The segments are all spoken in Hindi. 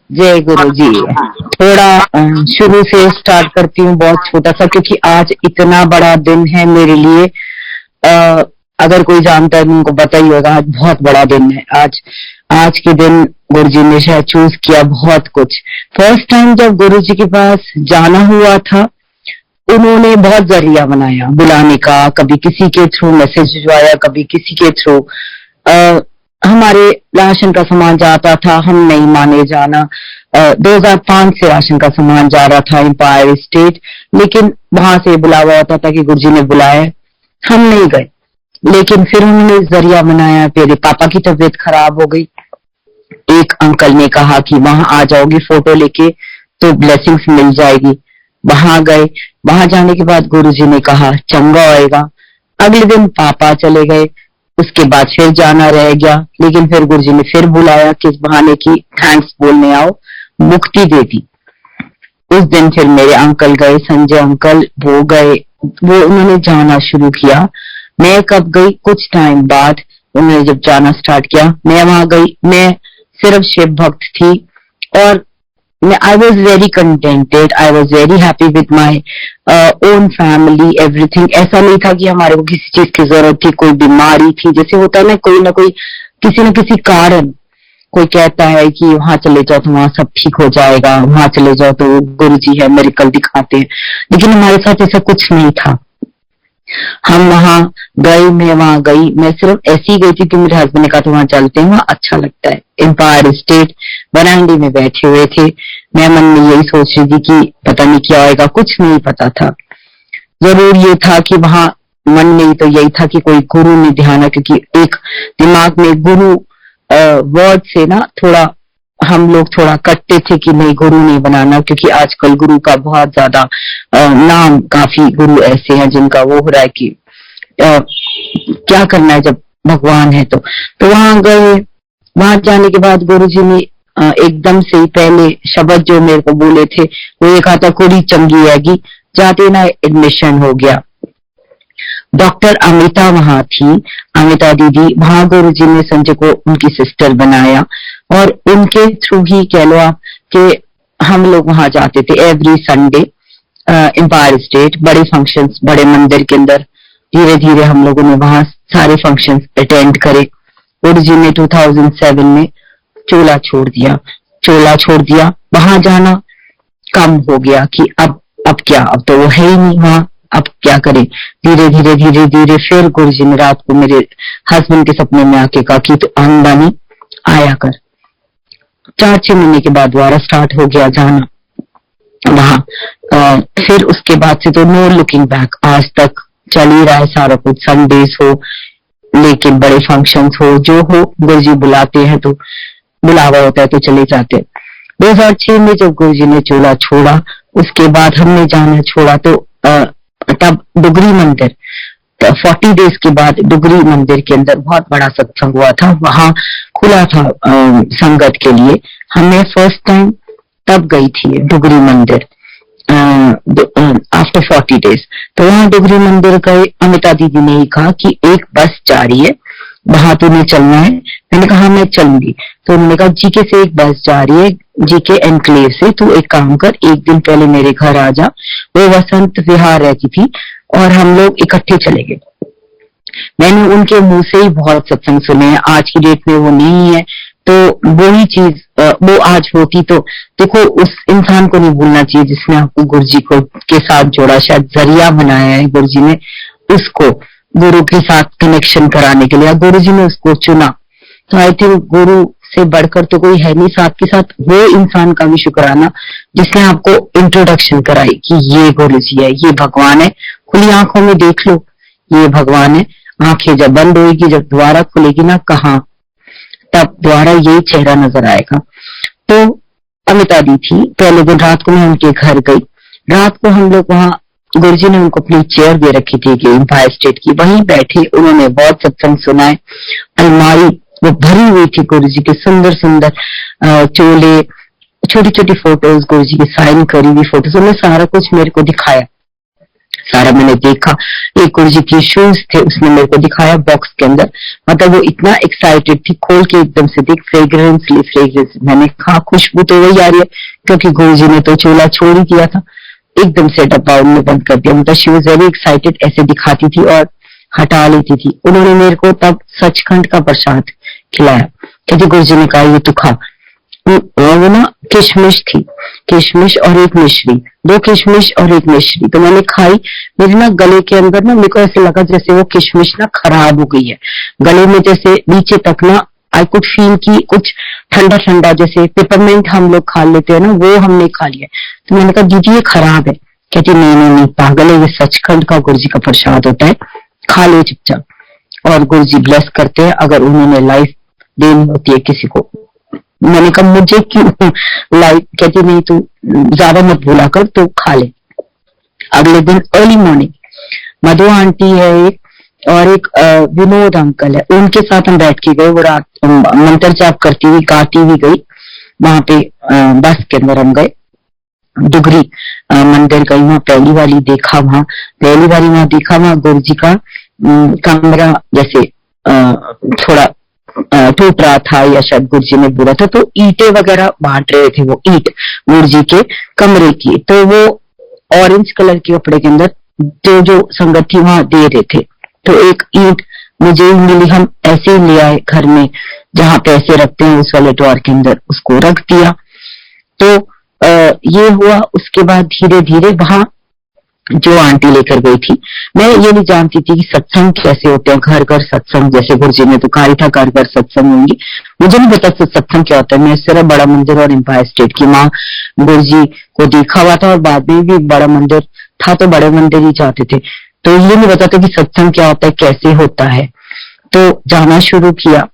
जय गुरु जी। थोड़ा शुरू से स्टार्ट करती हूँ, बहुत छोटा सा, क्योंकि आज इतना बड़ा दिन है मेरे लिए। अगर कोई जानता है उनको पता ही होगा, आज बहुत बड़ा दिन है। आज के दिन गुरु जी ने शायद चूज किया बहुत कुछ। फर्स्ट टाइम जब गुरु जी के पास जाना हुआ था, उन्होंने बहुत जरिया बनाया बुलाने का। कभी किसी के थ्रू मैसेज भिजवाया, कभी किसी के थ्रू। हमारे राशन का सामान जाता था, हम नहीं माने जाना। 2005 से राशन का सामान जा रहा था एम्पायर स्टेट, लेकिन वहां से बुलावा होता था कि गुरुजी ने बुलाया, हम नहीं गए। लेकिन फिर उन्होंने जरिया बनाया। मेरे पापा की तबीयत खराब हो गई। एक अंकल ने कहा कि वहां आ जाओगी फोटो लेके तो ब्लेसिंग्स मिल जाएगी। वहां गए। वहां जाने के बाद गुरुजी ने कहा चंगा होएगा। अगले दिन पापा चले गए। उसके बाद फिर जाना रह गया, लेकिन फिर गुरुजी ने फिर बुलाया कि इस बहाने की थैंक्स बोलने आओ, मुक्ति दे दी। उस दिन फिर मेरे अंकल गए, संजय अंकल, वो गए। उन्होंने जाना शुरू किया। मैं कब गई, कुछ टाइम बाद उन्होंने जब जाना स्टार्ट किया, मैं वहां गई। मैं सिर्फ शिव भक्त थी और I was very contented. I was very happy with my own family, everything. ऐसा नहीं था कि हमारे को किसी चीज की जरूरत थी, कोई बीमारी थी। जैसे होता है ना कोई किसी न किसी कारण कोई कहता है कि वहां चले जाओ तो वहां सब ठीक हो जाएगा, वहां चले जाओ तो गुरु जी है, मिरेकल दिखाते हैं। लेकिन हमारे साथ ऐसा कुछ नहीं था। हम वहां गए, मैं वहां गई। मैं सिर्फ ऐसी ही गई थी कि मेरे हस्बैंड ने कहा तो वहां चलते हैं, वहां अच्छा लगता है। एम्पायर स्टेट बरांडे में बैठे हुए थे। मैं मन में यही सोच रही थी कि पता नहीं क्या होएगा, कुछ नहीं पता था। जरूर ये था कि वहां मन में तो यही था कि कोई गुरु नहीं ध्यान, क्योंकि एक दिमाग में गुरु वर्ड से ना थोड़ा हम लोग थोड़ा कटते थे कि नहीं गुरु नहीं बनाना, क्योंकि आजकल गुरु का बहुत ज्यादा नाम, काफी गुरु ऐसे हैं जिनका वो हो रहा है कि क्या करना है जब भगवान है। तो वहां गए। वहां जाने के बाद गुरु जी ने एकदम से ही पहले शब्द जो मेरे को बोले थे वो ये कहा था, कुड़ी चंगी आएगी। जाते ना एडमिशन हो गया। डॉक्टर अमिता वहां थी, अमिता दीदी। वहां गुरु जी ने संजय को उनकी सिस्टर बनाया और उनके थ्रू ही कह लो आप कि हम लोग वहां जाते थे एवरी संडे। एम्पायर स्टेट बड़े फंक्शंस, बड़े मंदिर के अंदर धीरे धीरे हम लोगों ने वहां सारे फंक्शंस अटेंड करे। गुरु जी ने 2007 में चोला छोड़ दिया। वहां जाना कम हो गया कि अब क्या, अब तो वो है ही नहीं वहां, अब क्या करें। धीरे धीरे फिर गुरु जी ने रात को मेरे हस्बैंड के सपने में आके कहा कि तू आमदनी आया कर। 4-6 महीने के बाद दोबारा स्टार्ट हो गया जाना वहां। फिर उसके बाद से तो नो लुकिंग बैक, आज तक चल ही रहा है सारा कुछ। संडेज हो, लेकिन बड़े फंक्शंस हो, जो हो, गुरु जी बुलाते हैं तो बुलावा होता है तो चले जाते। 2006 में जब गुरु जी ने चोला छोड़ा, उसके बाद हमने जाना छोड़ा तो तब डुगरी मंदिर, 40 डेज के बाद डुगरी मंदिर के अंदर बहुत बड़ा सत्संग हुआ था। वहां खुला था संगत के लिए। हमने फर्स्ट टाइम तब गई थी डुगरी मंदिर आफ्टर 40 डेज। तो वहां डुगरी मंदिर गए। अमिता दीदी ने ही कहा कि एक बस जा रही है, वहां तुम्हें चलना है। मैंने कहा मैं चलूंगी। तो उन्होंने कहा जीके से एक बस जा रही है, जीके एनक्लेव से, तू एक काम कर, एक दिन पहले मेरे घर आ जा। वो वसंत विहार रहती थी और हम लोग इकट्ठे चले गए। मैंने उनके मुंह से ही बहुत सत्संग सुने हैं। आज की डेट में वो नहीं है, तो वही चीज वो आज होती तो देखो, उस इंसान को नहीं भूलना चाहिए जिसने आपको गुरु जी को के साथ जोड़ा, शायद जरिया बनाया है गुरु जी ने उसको गुरु के साथ कनेक्शन कराने के लिए। गुरु जी ने उसको चुना। तो आई थिंक गुरु से बढ़कर तो कोई है नहीं। साथ के साथ वो इंसान का भी शुक्राना जिसने आपको इंट्रोडक्शन कराई कि ये गुरु जी है, ये भगवान है। खुली आंखों में देख लो, ये भगवान है। आंखें जब बंद होगी, जब दोबारा खुलेगी ना, कहाँ तब दोबारा यही चेहरा नजर आएगा। तो अमिता दी थी। पहले दिन रात को मैं उनके घर गई। रात को हम लोग वहां, गुरु जी ने उनको अपनी चेयर दे रखी थी कि एम्पायर स्टेट की, वहीं बैठे उन्होंने बहुत सत्संग सुनाए। अलमारी वो भरी हुई थी गुरु जी के सुंदर सुंदर चोले, छोटी छोटी फोटोज, गुरु जी की साइन करी हुई फोटोज, उन्होंने सारा कुछ मेरे को दिखाया। सारा मैंने देखा। एक गुरुजी के शूज थे, उसने मेरे को दिखाया बॉक्स के अंदर, मतलब वो इतना एक्साइटेड थी, खोल के एकदम से देख फ्रेग्रेंस। मैंने कहा खुशबू तो वही आ रही है, क्योंकि गुरुजी ने तो चोला छोड़ ही दिया था। एकदम से डब्बा उन्होंने बंद कर दिया, मतलब शी वॉज वेरी एक्साइटेड, ऐसे दिखाती थी और हटा लेती थी। उन्होंने मेरे को तब सचखंड का प्रसाद खिलाया, क्योंकि गुरुजी ने कहा ये तू खा। वो ना किशमिश थी, किशमिश और एक मिश्री, 2 किशमिश और 1 मिश्री, तो मैंने खाई। मेरे ना गले के अंदर ना मेरे को ऐसे लगा जैसे वो किशमिश ना खराब हो गई है गले में, जैसे नीचे तक ना आई कुड फील की कुछ ठंडा ठंडा, जैसे पेपरमेंट हम लोग खा लेते हैं ना, वो हमने खा लिया। तो मैंने कहा दीदी ये खराब है। कहती नहीं पागल है, ये सचखंड का गुरुजी का प्रसाद होता है, खा लो चुपचाप। और गुरुजी ब्लेस करते हैं अगर उन्होंने लाइफ देनी होती है किसी को। मैंने कहा मुझे क्यों लाइफ, कहती नहीं तू ज्यादा मत भूला कर, तो खा ले। अगले दिन अर्ली मॉर्निंग मधु आंटी है एक, और एक विनोद अंकल है, उनके साथ हम बैठ के गए। वो रात मंत्र जाप करती हुई गाती हुई गई वहां पे। बस के अंदर हम गए, डुगरी मंदिर गई, वहां पहली बारी देखा वहां गुरु जी का कमरा जैसे थोड़ा टूट रहा था, या शायद गुरु जी ने बोला था, तो ईंटें वगैरह बांट रहे थे, वो ईंट गुरु जी के कमरे की। तो वो ऑरेंज कलर के कपड़े के अंदर जो संगत थी वहां दे रहे थे। तो एक ईंट मुझे मिली, हम ऐसे ही ले आए घर में, जहां पैसे रखते हैं उस वाले ड्रॉर के अंदर, उसको रख दिया। तो ये हुआ। उसके बाद धीरे धीरे वहां जो आंटी लेकर गई थी, मैं ये नहीं जानती थी कि सत्संग कैसे होते हैं, घर घर सत्संग, जैसे गुरुजी ने तो कहा था घर घर सत्संग होंगी। मुझे नहीं पता सत्संग क्या होता है। मैं सिर्फ बड़ा मंदिर और एम्पायर स्टेट की माँ गुरुजी को देखा हुआ था, और बाद में भी बड़ा मंदिर था तो बड़े मंदिर ही जाते थे, तो ये नहीं पता था कि सत्संग क्या होता है, कैसे होता है। तो जाना शुरू किया,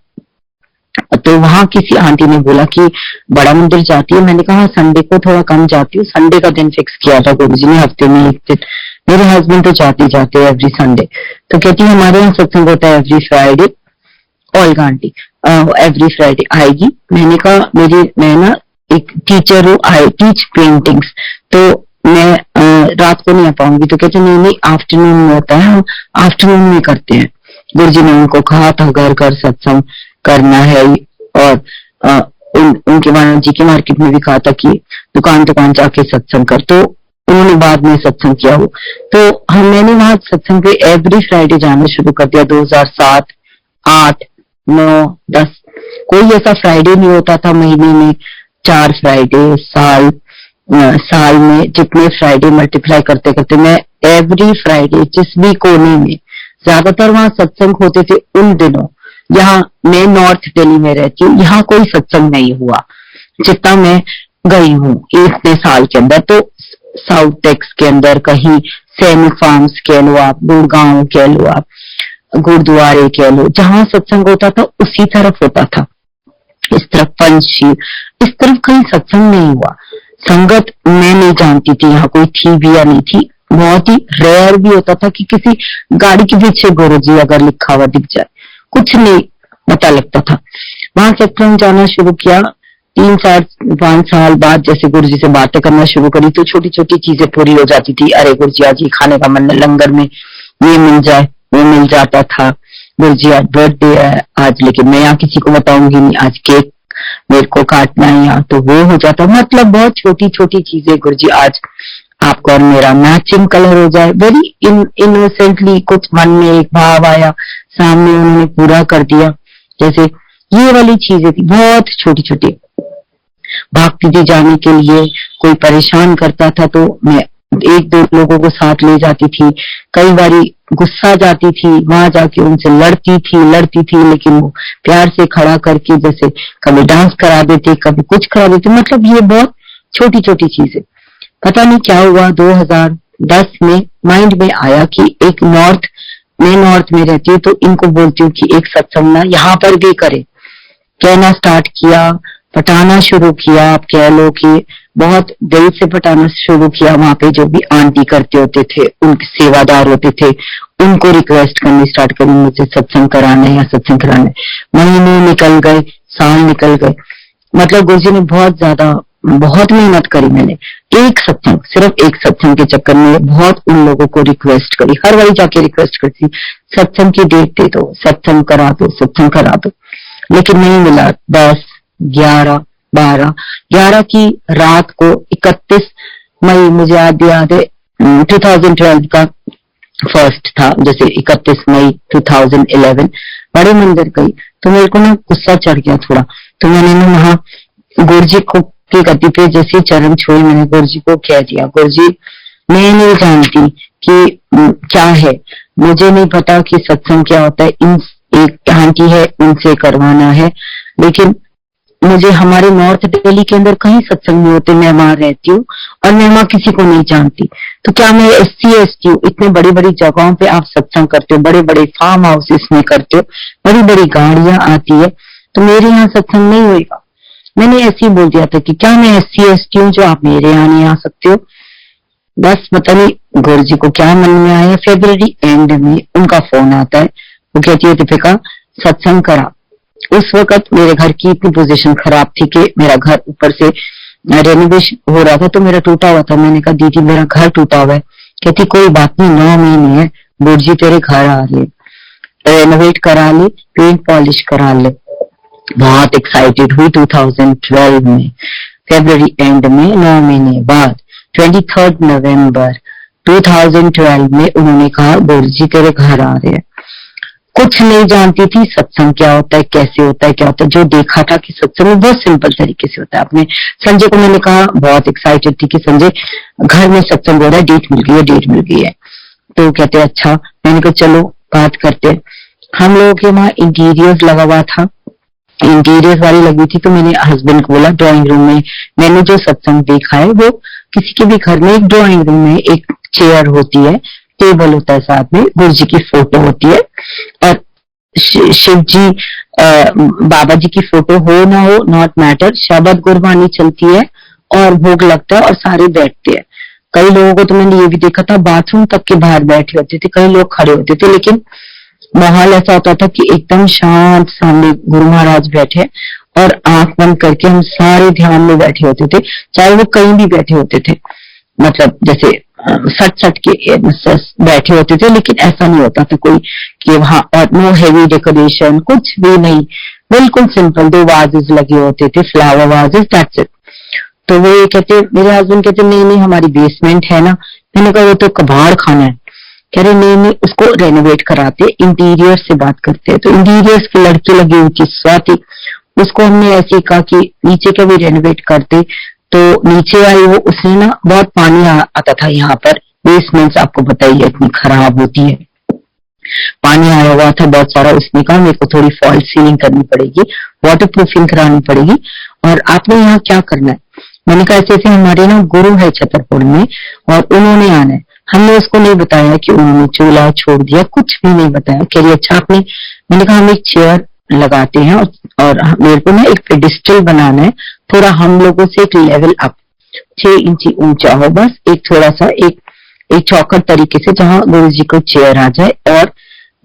तो वहां किसी आंटी ने बोला कि बड़ा मंदिर जाती है। मैंने कहा संडे को थोड़ा कम जाती हूँ। संडे का दिन फिक्स किया था गुरुजी ने, हफ्ते में एक दिन। मेरे हस्बैंड तो जाते एवरी संडे। तो कहती हमारे यहाँ सत्संग होता है every Friday. Olga aunty every Friday आएगी। मैंने कहा मैं ना एक टीचर हूँ, आई टीच पेंटिंग्स, तो मैं रात को नहीं आ पाऊंगी। तो कहते नहीं आफ्टरनून में होता है, हम आफ्टरनून में करते हैं। गुरुजी ने उनको कहा था घर घर सत्संग करना है, और उनके वहां जी की मार्केट में भी कहा था कि दुकान जाके सत्संग कर। तो उन्होंने बाद में सत्संग किया हो। तो मैंने वहां सत्संग पे एवरी फ्राइडे जाना शुरू कर दिया। 2007, 8, 9, 10 कोई ऐसा फ्राइडे नहीं होता था महीने में, 4 फ्राइडे, साल में जितने फ्राइडे मल्टीप्लाई करते करते मैं एवरी फ्राइडे जिस भी कोने में, ज्यादातर वहां सत्संग होते थे उन दिनों। यहाँ मैं नॉर्थ दिल्ली में रहती हूँ, यहाँ कोई सत्संग नहीं हुआ जितना मैं गई हूँ इतने साल के अंदर। तो साउथ टेक्स के अंदर कहीं सैनी फार्म्स कह लो आप, गुड़गांव कह लो आप, गुरुद्वारे कह लो, जहां सत्संग होता था उसी तरफ होता था। इस तरफ पंचशील, इस तरफ कहीं सत्संग नहीं हुआ। संगत मैं नहीं जानती थी यहाँ कोई थी भी या नहीं थी। बहुत ही रेयर भी होता था कि किसी गाड़ी के पीछे गुरुजी अगर लिखा हुआ दिख जाए, कुछ नहीं पता लगता था। वहां सत्संग जाना शुरू किया। 3-5 साल बाद जैसे गुरुजी से बातें करना शुरू करी, तो छोटी छोटी चीजें पूरी हो जाती थी। अरे गुरुजी आज ये खाने का मन है, लंगर में ये मिल जाए, वो मिल जाता था। गुरुजी आज बर्थडे है आज, लेकिन मैं यहाँ किसी को बताऊंगी नहीं, आज केक मेरे को काटना है यहाँ, तो वो हो जाता। मतलब बहुत छोटी छोटी चीजें। गुरुजी आज आपका और मेरा मैचिंग कलर हो जाए, वेरी इनोसेंटली कुछ मन में एक भाव आया, सामने उन्होंने पूरा कर दिया। जैसे ये वाली चीजें थी, बहुत छोटी छोटी। भागती थी जाने के लिए, कोई परेशान करता था तो मैं 1-2 लोगों को साथ ले जाती थी। कई बारी गुस्सा जाती थी, वहां जाके उनसे लड़ती थी, लेकिन वो प्यार से खड़ा करके, जैसे कभी डांस करा देते, कभी कुछ करा देते। मतलब ये बहुत छोटी छोटी चीजें। पता नहीं क्या हुआ, 2010 में माइंड में आया कि एक मैं नॉर्थ में रहती हूँ, तो इनको बोलती हूँ कि एक सत्संग ना यहाँ पर भी करे। कहना स्टार्ट किया, पटाना शुरू किया। आप कह लो कि बहुत दिल से पटाना शुरू किया। वहां पे जो भी आंटी करते होते थे, उनके सेवादार होते थे, उनको रिक्वेस्ट करनी स्टार्ट करी, मुझे सत्संग कराना है या सत्संग कराना है। महीने निकल गए, साल निकल गए। मतलब गुरुजी ने बहुत ज्यादा बहुत मेहनत करी मैंने, एक सत्संग, सिर्फ एक सत्संग के चक्कर में बहुत उन लोगों को रिक्वेस्ट करी, हर बारी जाके रिक्वेस्ट करती, सत्संग की डेट दे दो, सत्संग करा दो, सत्संग करा दो, लेकिन नहीं मिला। 10, 11, 12, 11 की रात को 31 मई, मुझे याद है 2012 का फर्स्ट था, जैसे 31 मई 2011 बड़े मंदिर गई, तो मेरे को ना गुस्सा चढ़ गया थोड़ा, तो मैंने ना वहां गुरु जी को की गति पे जैसे चरण छोड़े, मैंने गुरु जी को कह दिया, गुरु जी मैं नहीं जानती कि क्या है, मुझे नहीं पता कि सत्संग क्या होता है, इन एक आंटी है उनसे करवाना है, लेकिन मुझे हमारे नॉर्थ दिल्ली के अंदर कहीं सत्संग नहीं होते, मैं वहां रहती हूँ और मैं वहां किसी को नहीं जानती, तो क्या मैं SC ST हूँ, इतने बड़ी बड़ी जगहों पे आप सत्संग करते हो, बड़े बड़े फार्म हाउसेस में करते हो, बड़ी बड़ी गाड़ियां आती है, तो मेरे यहाँ सत्संग नहीं होगा। मैंने ऐसे ही बोल दिया था कि क्या मैं SC ST हूँ जो आप मेरे यहाँ नहीं आ सकते हो। बस पता नहीं गुरु जी को क्या मन में आया, फरवरी एंड में उनका फोन आता है, वो कहती है दीपिका सत्संग करा। उस वक्त मेरे घर की इतनी पोजीशन खराब थी कि मेरा घर ऊपर से रेनोवेशन हो रहा था, तो मेरा टूटा हुआ था। मैंने कहा दीदी मेरा घर टूटा हुआ है। कहती कोई बात नहीं, 9 महीने है, गुरु जी तेरे घर आ रहे, रेनोवेट करा ले, पेंट पॉलिश करा ले। बहुत एक्साइटेड हुई 2012 में, फरवरी एंड में 9 महीने बाद 23 नवंबर 2012 में उन्होंने कहा गुरु जी तेरे घर आ रहे हैं। कुछ नहीं जानती थी सत्संग क्या होता है, कैसे होता है, क्या होता है, जो देखा था कि सत्संग बहुत सिंपल तरीके से होता है। अपने संजय को मैंने कहा, बहुत एक्साइटेड थी कि संजय घर में सत्संग हो रहा है, डेट मिल गई है, डेट मिल गई है। तो कहते अच्छा, मैंने कहा चलो बात करते। हम लोगों के वहां इंटीरियर लगा हुआ था, इंटीरियर वाली लगी थी, तो मैंने हस्बैंड को बोला ड्राइंग रूम में मैंने जो सत्संग देखा है वो किसी के भी घर में एक ड्राइंग रूम में एक चेयर होती है, टेबल होता है, साथ में गुरु जी की फोटो होती है और शिव जी बाबा जी की फोटो हो ना हो नॉट मैटर, शबद गुरबानी चलती है और भोग लगता है और सारे बैठते हैं। कई लोगों को तो मैंने ये भी देखा था बाथरूम तक के बाहर बैठे होते थे, कई लोग खड़े होते थे, लेकिन माहौल ऐसा होता था कि एकदम शांत, सामने गुरु महाराज बैठे और आंख बंद करके हम सारे ध्यान में बैठे होते थे, चाहे वो कहीं भी बैठे होते थे, मतलब जैसे सट के बैठे होते थे, लेकिन ऐसा नहीं होता था कोई कि वहां और नो हेवी डेकोरेशन, कुछ भी नहीं, बिल्कुल सिंपल। 2 वाजेस लगे होते थे, फ्लावर वाजेस, दैट्स इट। तो वो ये कहते, मेरे हस्बैंड कहते नहीं नहीं हमारी बेसमेंट है ना। मैंने कहा वो तो कबाड़ खाना है। कह रहे नहीं नहीं उसको रेनोवेट कराते, इंटीरियर से बात करते हैं। तो इंटीरियर की लड़की लगी हुई थी स्वाति, उसको हमने ऐसे ही कहा कि नीचे का भी रेनोवेट करते, तो नीचे आई वो, उसने ना बहुत पानी आता था यहाँ पर, बेसमेंट आपको बताइए इतनी खराब होती है, पानी आया हुआ था बहुत सारा। उसने कहा मेरे को थोड़ी फॉल्स सीलिंग करनी पड़ेगी, वाटर प्रूफिंग करानी पड़ेगी, और आपने यहाँ क्या करना है। मैंने कहा ऐसे ऐसे हमारे ना गुरु है छतरपुर में और उन्होंने आना है। हमने उसको नहीं बताया कि उन्होंने चूल्हा छोड़ दिया, कुछ भी नहीं बताया। कह रही अच्छा आपने, मैंने कहा हम एक चेयर लगाते हैं और मेरे को ना एक पेडिस्टल बनाना है, थोड़ा हम लोगों से एक लेवल अप, 6 इंच ऊंचा हो, बस एक थोड़ा सा एक चौखट तरीके से, जहां गुरु जी को चेयर आ जाए और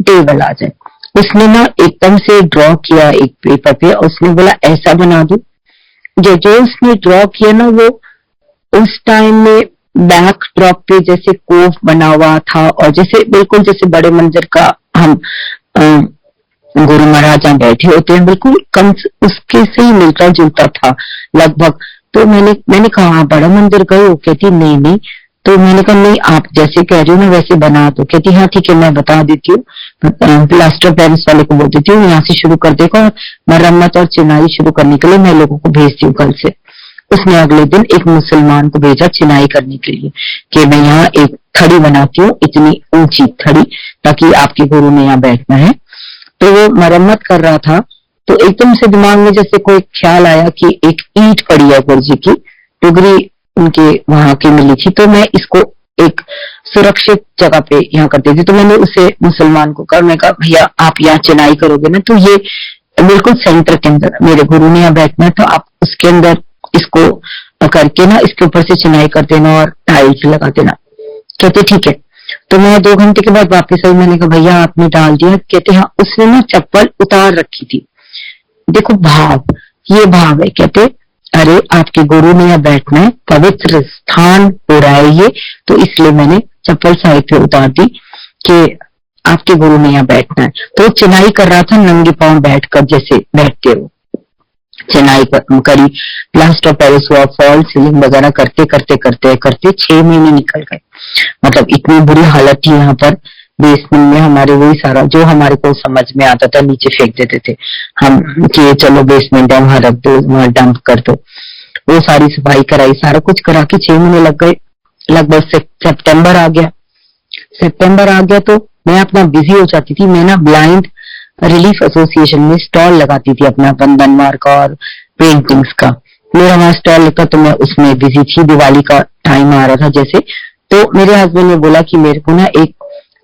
टेबल आ जाए। उसने ना एकदम से ड्रॉ किया एक पेपर पे, उसने बोला ऐसा बना दो। जो उसने ड्रॉ किया ना, वो उस टाइम में बैक ड्रॉप पे जैसे कोव बना हुआ था, और जैसे बिल्कुल जैसे बड़े मंदिर का हम गुरु महाराज बैठे होते हैं, बिल्कुल कम उसके से ही मिलता जुलता था लगभग। तो मैंने कहा बड़ा मंदिर गए हो? कहती नहीं नहीं। तो मैंने कहा नहीं आप जैसे कह रही हो ना वैसे बना दो। कहती हाँ ठीक है मैं बता देती हूँ, प्लास्टर पेरिस वाले को बोल देती हूँ यहाँ से शुरू कर देगा, और मरम्मत और चिनाई शुरू करने के लिए मैं लोगों को भेजती हूँ कल से। उसने अगले दिन एक मुसलमान को भेजा चिनाई करने के लिए कि मैं यहाँ एक थड़ी बनाती हूँ, इतनी ऊंची थड़ी, ताकि आपके गुरु ने यहाँ बैठना है। तो वो मरम्मत कर रहा था, तो एकदम से दिमाग में जैसे कोई ख्याल आया कि एक ईंट पड़ी है गुरु जी की, टुगरी उनके वहां की मिली थी, तो मैं इसको एक सुरक्षित जगह पे यहाँ करती थी। तो मैंने उसे मुसलमान को कहा, मैं कहा भैया आप यहाँ चिनाई करोगे ना, तो ये बिल्कुल सेंटर के अंदर मेरे गुरु ने यहाँ बैठना है, तो आप उसके अंदर इसको करके ना इसके ऊपर से चिनाई कर देना और टाइल्स लगा देना। कहते ठीक है। तो मैं 2 घंटे के बाद वापस आई, मैंने कहा भैया आपने डाल दिया? कहते हाँ। उसने ना चप्पल उतार रखी थी। देखो भाव, ये भाव है। कहते अरे आपके गुरु ने यहाँ बैठना है, पवित्र स्थान हो रहा है ये, तो इसलिए मैंने चप्पल साइड पे उतार दी कि आपके गुरु ने यहाँ बैठना है। तो चिनाई कर रहा था नंगे पांव बैठकर, जैसे बैठते हो चिनाई करी, प्लास्टर पेरिस हुआ, फॉल सीलिंग वगैरह करते करते करते करते 6 महीने निकल गए। मतलब इतनी बुरी हालत थी यहाँ पर बेसमेंट में हमारे। वही सारा जो हमारे को समझ में आता था नीचे फेंक देते थे हम कि चलो बेसमेंट है वहां रख दो, वहां डंप कर दो। वो सारी सफाई कराई, सारा कुछ करा के 6 महीने लग गए। लगभग सितंबर आ गया। सितंबर आ गया तो मैं अपना बिजी हो जाती थी। मैं ना ब्लाइंड रिलीफ एसोसिएशन में स्टॉल लगाती थी अपना, बंधन मार्क और पेंटिंग्स का मेरा वहां स्टॉल लगता, तो मैं उसमें बिजी थी। दिवाली का टाइम आ रहा था जैसे, तो मेरे हस्बैंड ने बोला कि मेरे को ना एक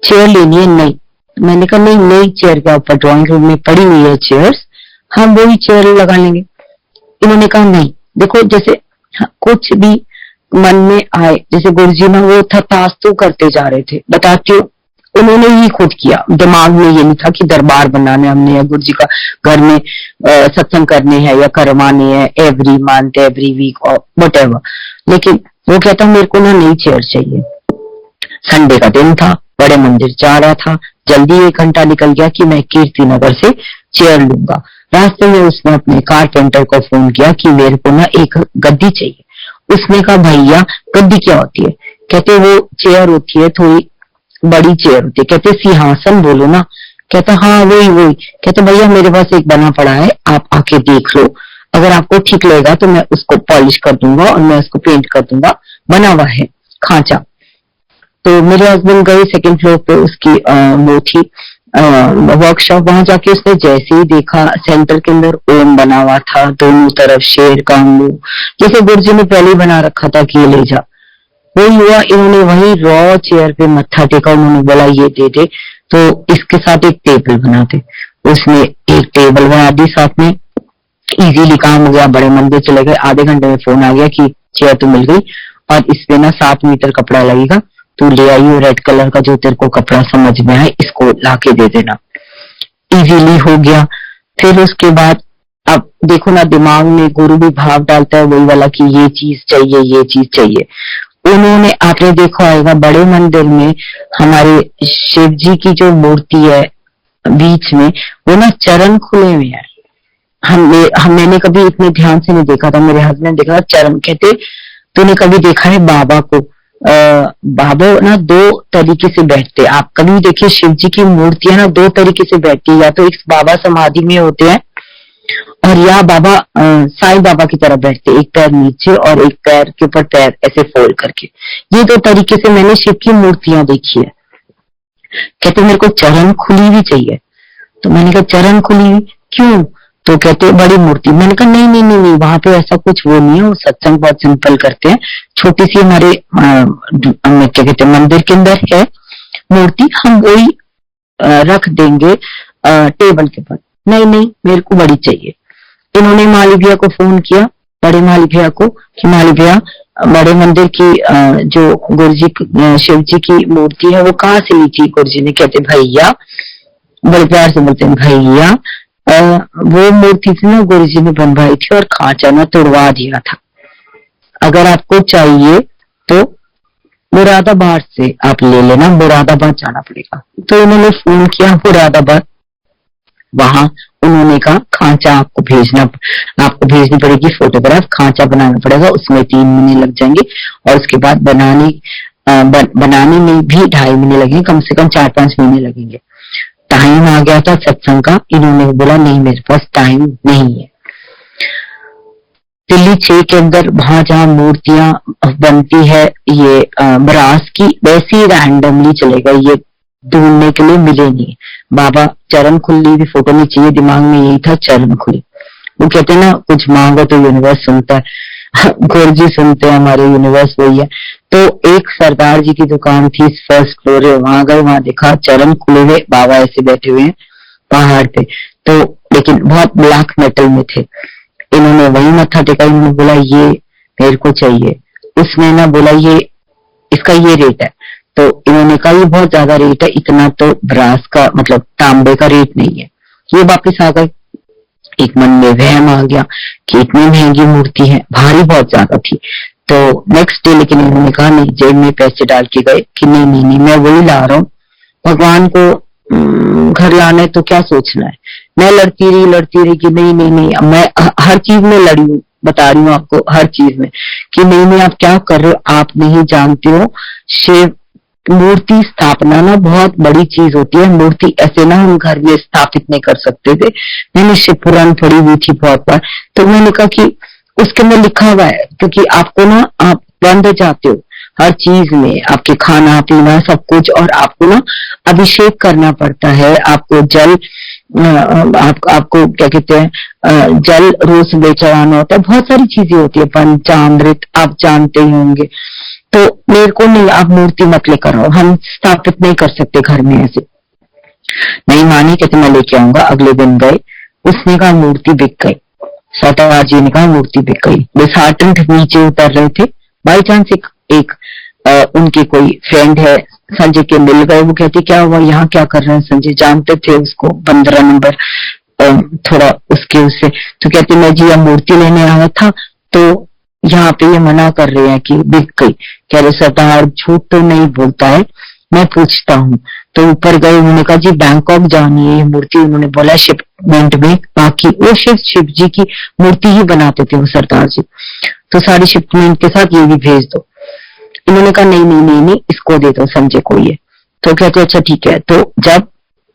चेयर लेनी है नई। मैंने कहा नहीं, नई चेयर के ऊपर ड्राइंग रूम में पड़ी हुई है चेयर्स, हम वही चेयर लगा लेंगे। इन्होंने कहा नहीं, देखो जैसे कुछ भी मन में आए, जैसे गुरुजी ना वो थपास्तु करते जा रहे थे, बताती हूँ उन्होंने ही खुद किया। दिमाग में ये नहीं था कि दरबार बनाने हमने या गुरुजी का घर में सत्संग करने हैं या करवाने हैं एवरी मंथ एवरी वीक और व्हाटएवर। लेकिन वो कहता मेरे को ना नई चेयर चाहिए। संडे का दिन था, बड़े मंदिर जा रहा था, जल्दी 1 घंटा निकल गया कि मैं कीर्ति नगर से चेयर लूंगा। रास्ते में उसने अपने कारपेंटर को फोन किया कि मेरे को ना एक गद्दी चाहिए। उसने कहा भैया गद्दी क्या होती है? कहते वो चेयर होती है, थोड़ी बड़ी चेयर होती है। कहते सिंहासन बोलो ना। कहता हाँ वही वही। कहते भैया मेरे पास एक बना पड़ा है, आप आके देख लो, अगर आपको ठीक लगेगा तो मैं उसको पॉलिश कर दूंगा और मैं उसको पेंट कर दूंगा, बना हुआ है खांचा। तो मेरे हस्बैंड गए 2nd फ्लोर पे, उसकी वो थी वर्कशॉप। वहां जाके उसने जैसे ही देखा, सेंटर के अंदर ओम बना हुआ था, दोनों तरफ शेर का मुंह, जैसे गुरुजी ने पहले ही बना रखा था कि ये ले जा। वही हुआ, इन्होंने वही रॉ चेयर पे मत्था टेका। उन्होंने बोला ये दे दे, तो इसके साथ एक टेबल बना दे। उसने एक टेबल बना दी साथ में, इजीली काम हो गया। बड़े मंदिर चले गए, आधे घंटे में फोन आ गया कि चेयर तो मिल गई और इसमें ना 7 मीटर कपड़ा लगेगा, तू ले आई हो रेड कलर का जो तेरे को कपड़ा समझ में आए, इसको लाके दे देना। इजीली हो गया। फिर उसके बाद अब देखो ना, दिमाग में गुरु भी भाव डालता है वही वाला कि ये चीज चाहिए ये चीज चाहिए। उन्होंने, आपने देखा होगा बड़े मंदिर में हमारे शिव जी की जो मूर्ति है बीच में, वो ना चरण खुले हुए है। मैंने कभी इतने ध्यान से नहीं देखा था, मेरे हस्बैंड देखा चरण। कहते तूने कभी देखा है बाबा को? बाबा ना 2 तरीके से बैठते। आप कभी देखिए शिव जी की मूर्तियां ना 2 तरीके से बैठती है, या तो एक बाबा समाधि में होते हैं और या बाबा साईं बाबा की तरह बैठते, एक पैर नीचे और एक पैर के ऊपर पैर ऐसे फोल्ड करके। ये 2 तरीके से मैंने शिव की मूर्तियां देखी है। कहते मेरे को चरण खुली हुई चाहिए। तो मैंने कहा चरण खुली हुई क्यों? तो कहते बड़ी मूर्ति। मैंने कहा नहीं नहीं नहीं, नहीं वहां पे ऐसा कुछ वो नहीं है, वो सत्संग बहुत सिंपल करते हैं। छोटी सी हमारे क्या कहते हैं मंदिर के अंदर है मूर्ति, हम वही रख देंगे टेबल के ऊपर। नहीं नहीं मेरे को बड़ी चाहिए। इन्होंने माली भैया को फोन किया, बड़े माली भैया को, कि माली भैया बड़े मंदिर की जो गुरुजी शिव जी की मूर्ति है वो कहाँ से ली थी गुरुजी ने? कहते भैया, बड़े प्यार से बोलते हैं भैया वो मूर्ति थी ना गुरुजी ने बनवाई थी और खांचा ना तोड़वा दिया था। अगर आपको चाहिए तो मुरादाबाद से आप ले लेना, मुरादाबाद जाना पड़ेगा। तो इन्होंने फोन किया मुरादाबाद, वहां उन्होंने कहा खांचा आपको भेजनी पड़ेगी फोटोग्राफ, खांचा बनाना पड़ेगा, उसमें 3 महीने लग जाएंगे और उसके बाद बनाने में भी 2.5 महीने लगेंगे, कम से कम 4-5 महीने लगेंगे। टाइम आ गया था सत्संग का, इन्होंने बोला नहीं मेरे पास टाइम नहीं है। दिल्ली 6 के अंदर वहां जहाँ मूर्तियां बनती है ये ब्रास की, वैसे ही रैंडमली चले गए, ये ढूंढने के लिए मिले नहीं। बाबा चरण खुली भी फोटो नहीं चाहिए, दिमाग में यही था चरण खुली। वो कहते ना कुछ मांगो तो यूनिवर्स सुनता है, गुरुजी सुनते हैं, हमारे यूनिवर्स वही है। तो एक सरदार जी की दुकान थी 1st फ्लोर है, वहां गए, वहां देखा चरण खुले हुए बाबा ऐसे बैठे हुए हैं पहाड़ पे, तो लेकिन बहुत ब्लैक मेटल में थे। इन्होंने वही मत्था टेका, इन्होंने बोला ये मेरे को चाहिए। उसने ना बोला ये इसका ये रेट है, तो इन्होंने कहा ये बहुत ज्यादा रेट है, इतना तो ब्रास का मतलब तांबे का रेट नहीं है। ये वापिस आ गए। एक मन में वहम आ गया कि इतनी महंगी मूर्ति है, भारी बहुत ज्यादा थी। तो नेक्स्ट डे लेकिन इन्होंने कहा नहीं, जेब में पैसे डाल के गए कि नहीं नहीं नहीं, मैं वही ला रहा हूँ, भगवान को घर लाना है तो क्या सोचना है। मैं लड़ती रही कि नहीं नहीं नहीं, मैं हर चीज में लड़ी हूँ, बता रही हूँ आपको हर चीज में कि नहीं नहीं आप क्या कर रहे हो, आप नहीं जानते हो। शिव मूर्ति स्थापना ना बहुत बड़ी चीज होती है। मूर्ति ऐसे ना हम घर में स्थापित नहीं कर सकते थे। मैंने शिव पुराण पढ़ी हुई थी बहुत बार, तो मैंने कहा कि उसके अंदर लिखा हुआ है, क्योंकि आपको ना आप बंध जाते हो हर चीज में, आपके खाना पीना सब कुछ, और आपको ना अभिषेक करना पड़ता है। आपको जल आपको क्या कहते हैं, जल रोज सुबह चढ़ाना होता है, बहुत सारी चीजें होती है, पंचामृत आप जानते ही होंगे। तो मेरे को नहीं, आप मूर्ति मत लेकर आओ, हम स्थापित नहीं कर सकते घर में ऐसे। नहीं मानी, कहते मैं लेके आऊंगा। अगले दिन गए, उसने कहा मूर्ति बिक गई। सतावार जी ने कहा मूर्ति बिक गई। डिसहार्टेंड नीचे उतर रहे थे, बाई चांस एक उनके कोई फ्रेंड है संजय के, मिल गए। वो कहते क्या हुआ, यहाँ क्या कर रहे हैं संजय, जानते थे उसको 15 नंबर थोड़ा उसके उससे। तो कहते मैं जी मूर्ति लेने आया था, तो यहाँ पे ये मना कर रहे हैं कि बिक गई। कह रहे सरदार झूठ तो नहीं बोलता है, मैं पूछता हूँ। तो ऊपर गए, उन्होंने कहा जी बैंकॉक जानी है ये मूर्ति, उन्होंने बोला शिपमेंट में। बाकी वो शिव जी की मूर्ति ही बनाते थे वो सरदार जी, तो सारी शिपमेंट के साथ ये भी भेज दो। इन्होंने कहा नहीं नहीं नहीं नहीं, इसको दे दो संजय को ये। तो कहते अच्छा ठीक है। तो जब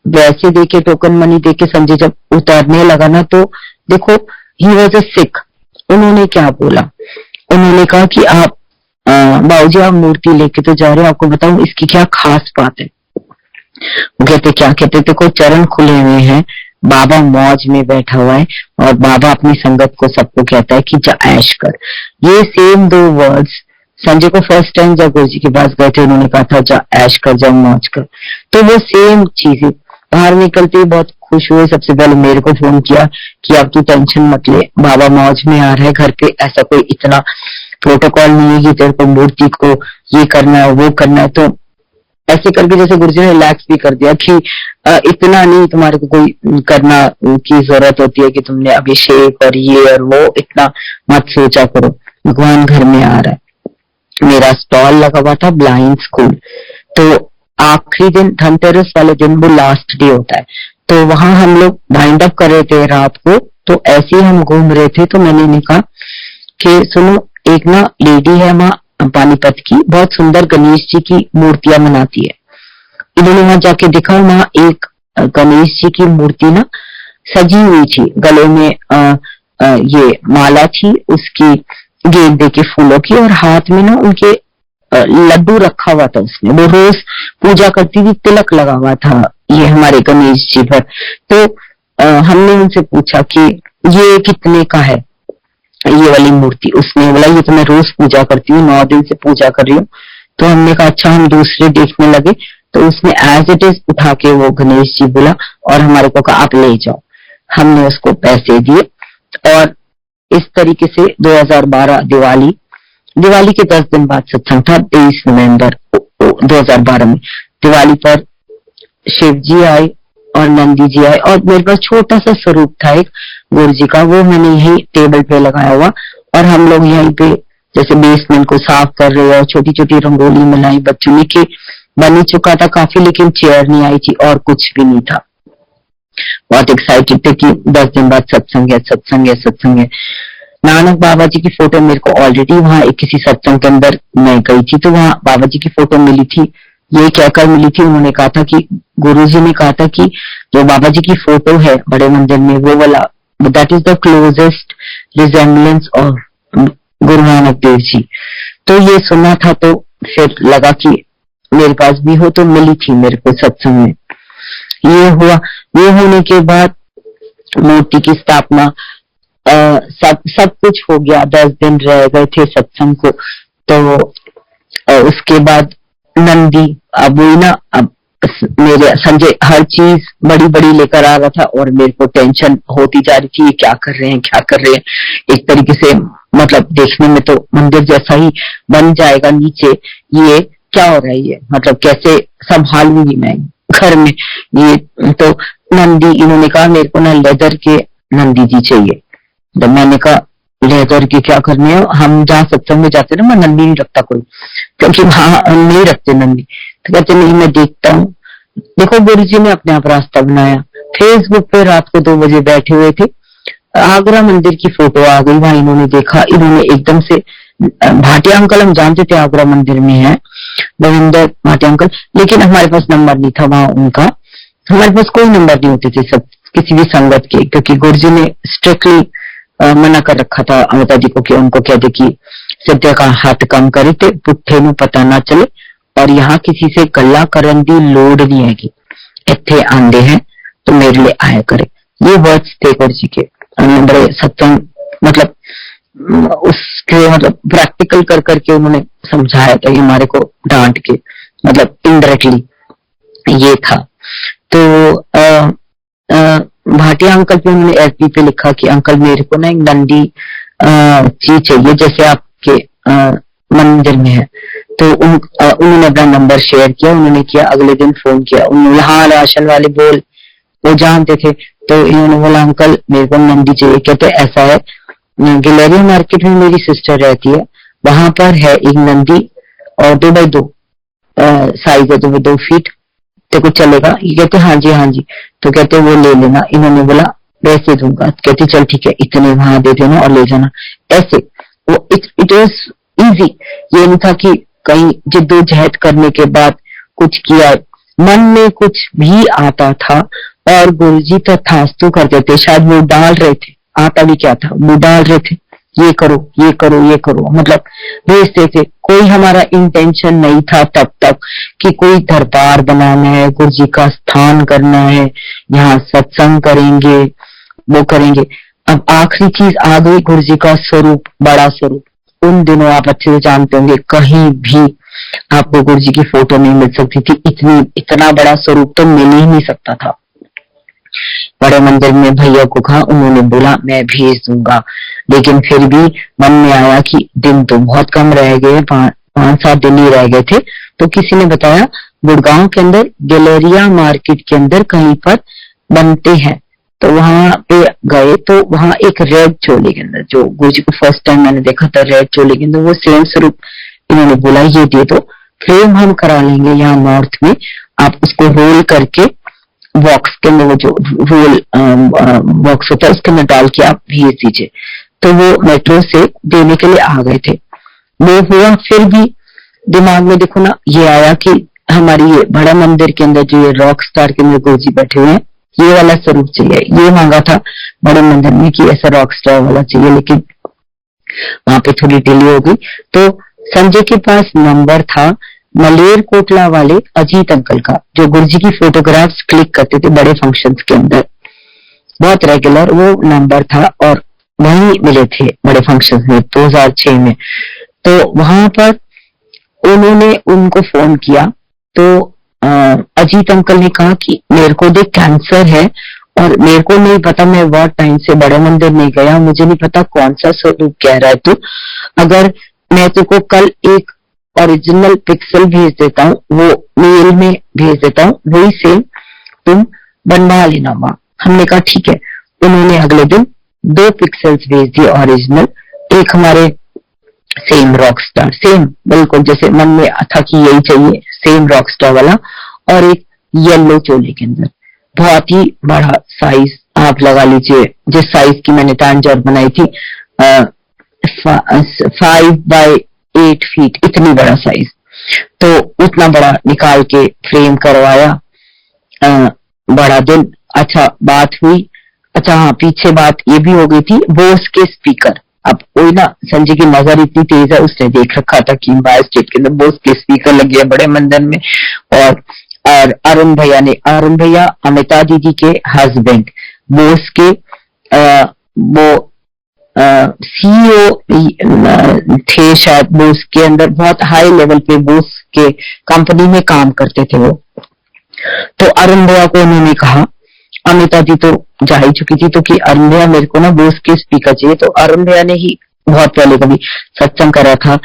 वैसे देके टोकन मनी देके संजय जब उतारने लगा ना, तो देखो ही वॉज अ सिख। उन्होंने क्या बोला, उन्होंने कहा कि आप बाबूजी आप मूर्ति लेके तो जा रहे हो, आपको बताऊं इसकी क्या खास बात है। वो कहते क्या, कहते देखो चरण खुले हुए हैं, बाबा मौज में बैठा हुआ है, और बाबा अपनी संगत को सबको कहता है कि जा ऐश कर। ये सेम 2 वर्ड्स संजय को फर्स्ट टाइम जब गुरु जी के पास गए थे उन्होंने कहा था जा ऐश कर, जा मौज कर। तो वो सेम चीज है। बाहर निकलते ही बहुत खुश हुए, सबसे पहले मेरे को फोन किया कि अब तू टेंशन मत ले, बाबा मौज में आ रहा है, घर पे ऐसा कोई इतना प्रोटोकॉल नहीं है कि तेरे को मूर्ति को ये करना है वो करना है। तो ऐसे करके जैसे गुरुजी ने रिलैक्स भी कर दिया कि इतना नहीं तुम्हारे को कोई करना की जरूरत होती है कि तुमने अभिषेक और ये और वो इतना मत सोचा करो, भगवान घर में आ रहा है। मेरा स्टॉल लगा हुआ था ब्लाइंड स्कूल, तो आखिरी दिन धनतेरस वाले दिन वो लास्ट डे होता है, तो वहां हम लोग वाइंड अप कर रहे थे रात को। तो ऐसे ही हम घूम रहे थे, तो मैंने कहा कि सुनो एक ना लेडी है वहां पानीपत की, बहुत सुंदर गणेश जी की मूर्तियां बनाती है। इन्होंने वहां जाके देखा, वहां एक गणेश जी की मूर्ति ना सजी हुई थी, गले में ये माला थी उसकी गेंदे के फूलों की, और हाथ में ना उनके लड्डू रखा हुआ था उसने। वो रोज पूजा करती थी, तिलक लगा हुआ था ये हमारे गणेश जी पर। तो हमने उनसे पूछा कि ये कितने का है ये वाली मूर्ति। उसने बोला ये तो मैं रोज पूजा करती हूँ, 9 दिन से पूजा कर रही हूँ। तो हमने कहा अच्छा, हम दूसरे देखने लगे। तो उसने एज इट इज उठा के वो गणेश जी बोला और हमारे को कहा आप ले जाओ। हमने उसको पैसे दिए, और इस तरीके से 2012 दिवाली के 10 दिन बाद सत्संग था, 23 नवंबर 2012 में। दिवाली पर शिव जी आए और नंदी जी आए, और मेरे पास छोटा सा स्वरूप था एक गुरु जी का, वो मैंने यही टेबल पे लगाया हुआ, और हम लोग यहीं पे जैसे बेसमेंट को साफ कर रहे और छोटी छोटी रंगोली बनाई बच्चों ने, की बन ही चुका था काफी, लेकिन चेयर नहीं आई थी और कुछ भी नहीं था। बहुत एक्साइटेड थे कि 10 दिन बाद सत्संग है सत्संग है सत्संग है। नानक बाबा जी की फोटो मेरे को ऑलरेडी वहां एक किसी सत्संग के अंदर मैं गई थी, तो वहां बाबा जी की फोटो मिली थी। ये कहकर मिली थी, उन्होंने कहा था कि गुरुजी ने कहा था कि जो बाबा जी की फोटो है बड़े मंदिर में, वो वाला that is the closest resemblance of Guru Nanak Dev ji. तो ये सुना था, तो फिर लगा कि मेरे पास भी हो, तो मिली थी मेरे को सत्संग में। ये हुआ, ये होने के बाद मूर्ति की स्थापना सब कुछ हो गया। 10 दिन रह गए थे सत्संग को, तो उसके बाद नंदी, अब वही ना, अब मेरे संजय हर चीज बड़ी बड़ी लेकर आ रहा था, और मेरे को टेंशन होती जा रही थी ये क्या कर रहे हैं क्या कर रहे हैं। एक तरीके से मतलब देखने में तो मंदिर जैसा ही बन जाएगा नीचे, ये क्या हो रहा है, ये मतलब कैसे संभालूंगी मैं घर में ये। तो नंदी, इन्होंने कहा मेरे को ना लेदर के नंदी जी चाहिए। तो मैंने कहा लेकर के क्या करने है, हम जहाँ सत्संग में जाते ना, मैं नंदी नहीं रखता कोई, क्योंकि वहां नहीं रखते नंदी। तो कहते नहीं, मैं देखता हूँ। देखो गुरु जी ने अपने आप रास्ता बनाया। फेसबुक पे रात को 2 बजे बैठे हुए थे, आगरा मंदिर की फोटो आ गई, वहां इन्होंने देखा, इन्होंने एकदम से, भाटिया अंकल हम जानते थे आगरा मंदिर में है रविंदर भाटिया अंकल, लेकिन हमारे पास नंबर नहीं था वहां उनका, हमारे पास कोई नंबर नहीं होते थे सब किसी भी संगत के, क्योंकि गुरुजी ने स्ट्रिक्टली मना कर रखा था अमिता जी को कि उनको कहते कि सत्य का हाथ कम करे थे, पुट्ठे में पता ना चले, और यहाँ किसी से गल्ला करन दी लोड़ नहीं है कि इत्थे आंदे हैं तो मेरे लिए आया करे। ये वर्ड्स थे गुरु जी के। बड़े सत्संग मतलब उसके मतलब प्रैक्टिकल कर करके उन्होंने समझाया था, ये हमारे को डांट के मतलब इनडायरेक्टली ये था। तो भाटिया अंकल पे उन्होंने एफबी पे लिखा कि अंकल मेरे को ना एक नंदी चीज चाहिए जैसे आपके मंदिर में है। तो उन्होंने अपना नंबर शेयर किया, उन्होंने किया, अगले दिन फोन किया, उन्होंने हाँ राशन वाले बोल वो जानते थे, तो इन्होंने बोला अंकल मेरे को नंदी चाहिए। कहते ऐसा है, गिलेरिया मार्केट में मेरी सिस्टर रहती है, वहां पर है एक नंदी और 2x2 साइज है, 2x2 फीट, तो कुछ चलेगा? ये कहते हाँ जी हाँ जी। तो कहते वो ले लेना। इन्होंने बोला पैसे दूंगा, कहते चल ठीक है इतने वहां दे देना और ले जाना। ऐसे वो इट वाज इजी। ये नहीं था कि कहीं जिद्दोजहद करने के बाद कुछ किया, मन में कुछ भी आता था और गुरुजी तथास्तु कर देते। शायद वो डाल रहे थे, आता भी क्या था, वो डाल रहे थे ये करो ये करो ये करो, मतलब भेजते थे। कोई हमारा इंटेंशन नहीं था तब तक कि कोई दरबार बनाना है, गुरु जी का स्थान करना है, यहाँ सत्संग करेंगे वो करेंगे। अब आखिरी चीज आ गई, गुरु जी का स्वरूप, बड़ा स्वरूप। उन दिनों आप अच्छे से जानते होंगे कहीं भी आपको गुरु जी की फोटो नहीं मिल सकती थी, इतना बड़ा स्वरूप तो मिल ही नहीं सकता था। बड़े मंदिर में भैया को कहा, उन्होंने बोला मैं भेज दूंगा, लेकिन फिर भी मन में आया कि दिन तो बहुत कम रह गए, 5-7 दिन ही रह गए थे। तो किसी ने बताया गुड़गांव के अंदर गैलेरिया मार्केट के अंदर कहीं पर बनते हैं, तो वहां पे गए तो वहां एक रेड चोले के अंदर, जो गुरु जी को फर्स्ट टाइम मैंने देखा था रेड चोले के अंदर, वो सेम स्वरूप इन्होंने बोला ये दे दो, फ्रेम हम करा लेंगे यहाँ नॉर्थ में, आप उसको रोल करके बॉक्स के अंदर, वो जो रोल बॉक्स होता है उसके अंदर डाल के आप भेज दीजिए। तो वो मेट्रो से देने के लिए आ गए थे, वो हुआ। फिर भी दिमाग में देखो ना ये आया कि हमारी ये बड़ा मंदिर के अंदर जो ये रॉक स्टार के अंदर गुरु जी बैठे हुए हैं, ये वाला स्वरूप चाहिए। ये मांगा था बड़े मंदिर में कि ऐसा रॉक स्टार वाला चाहिए, लेकिन वहां पे थोड़ी डिले हो गई। तो संजय के पास नंबर था मलेर कोटला वाले अजीत अंकल का, जो गुरु जी की फोटोग्राफ्स क्लिक करते थे बड़े फंक्शंस के अंदर, बहुत रेगुलर वो नंबर था, और वहीं मिले थे बड़े फंक्शंस में 2006 में। तो वहां पर उन्होंने उनको फोन किया, तो अजीत अंकल ने कहा कि मेरे को देख कैंसर है और मेरे को नहीं पता, मैं बहुत टाइम से बड़े मंदिर नहीं गया, मुझे नहीं पता कौन सा स्वरूप कह रहा है तू, अगर मैं तुमको कल एक ओरिजिनल पिक्सल भेज देता हूँ, वो मेल में भेज देता हूँ, वही सेम तुम बनवा लेना वहां। हमने कहा ठीक है। उन्होंने अगले दिन 2 पिक्सल्स भेज दिए ओरिजिनल, एक हमारे सेम रॉक स्टार, सेम बिल्कुल जैसे मन में था कि यही चाहिए, सेम रॉक स्टार वाला, और एक येलो चोले के अंदर बहुत ही बड़ा साइज, आप लगा लीजिए जिस साइज की मैंने तांजौर बनाई थी, 5x8 फीट, इतनी बड़ा साइज। तो उतना बड़ा निकाल के फ्रेम करवाया। बड़ा दिन, अच्छा बात हुई। अच्छा हाँ, पीछे बात ये भी हो गई थी, बोस के स्पीकर। अब कोई ना, संजय की नजर इतनी तेज है, उसने देख रखा था कि बाय स्टेट के अंदर बोस के स्पीकर लगे हैं बड़े मंदिर में। और अरुण भैया ने, अरुण भैया अमिता दीदी के हस्बैंड, बोस के वो सीईओ थे शायद बोस के अंदर, बहुत हाई लेवल पे बोस के कंपनी में काम करते थे वो। तो अरुण भैया को उन्होंने कहा, अमिता जी तो जा ही चुकी थी, तो कि अरुण भैया मेरे को ना बोस के स्पीकर चाहिए। तो अरुण भैया ने ही बहुत पहले कभी सत्संग करा था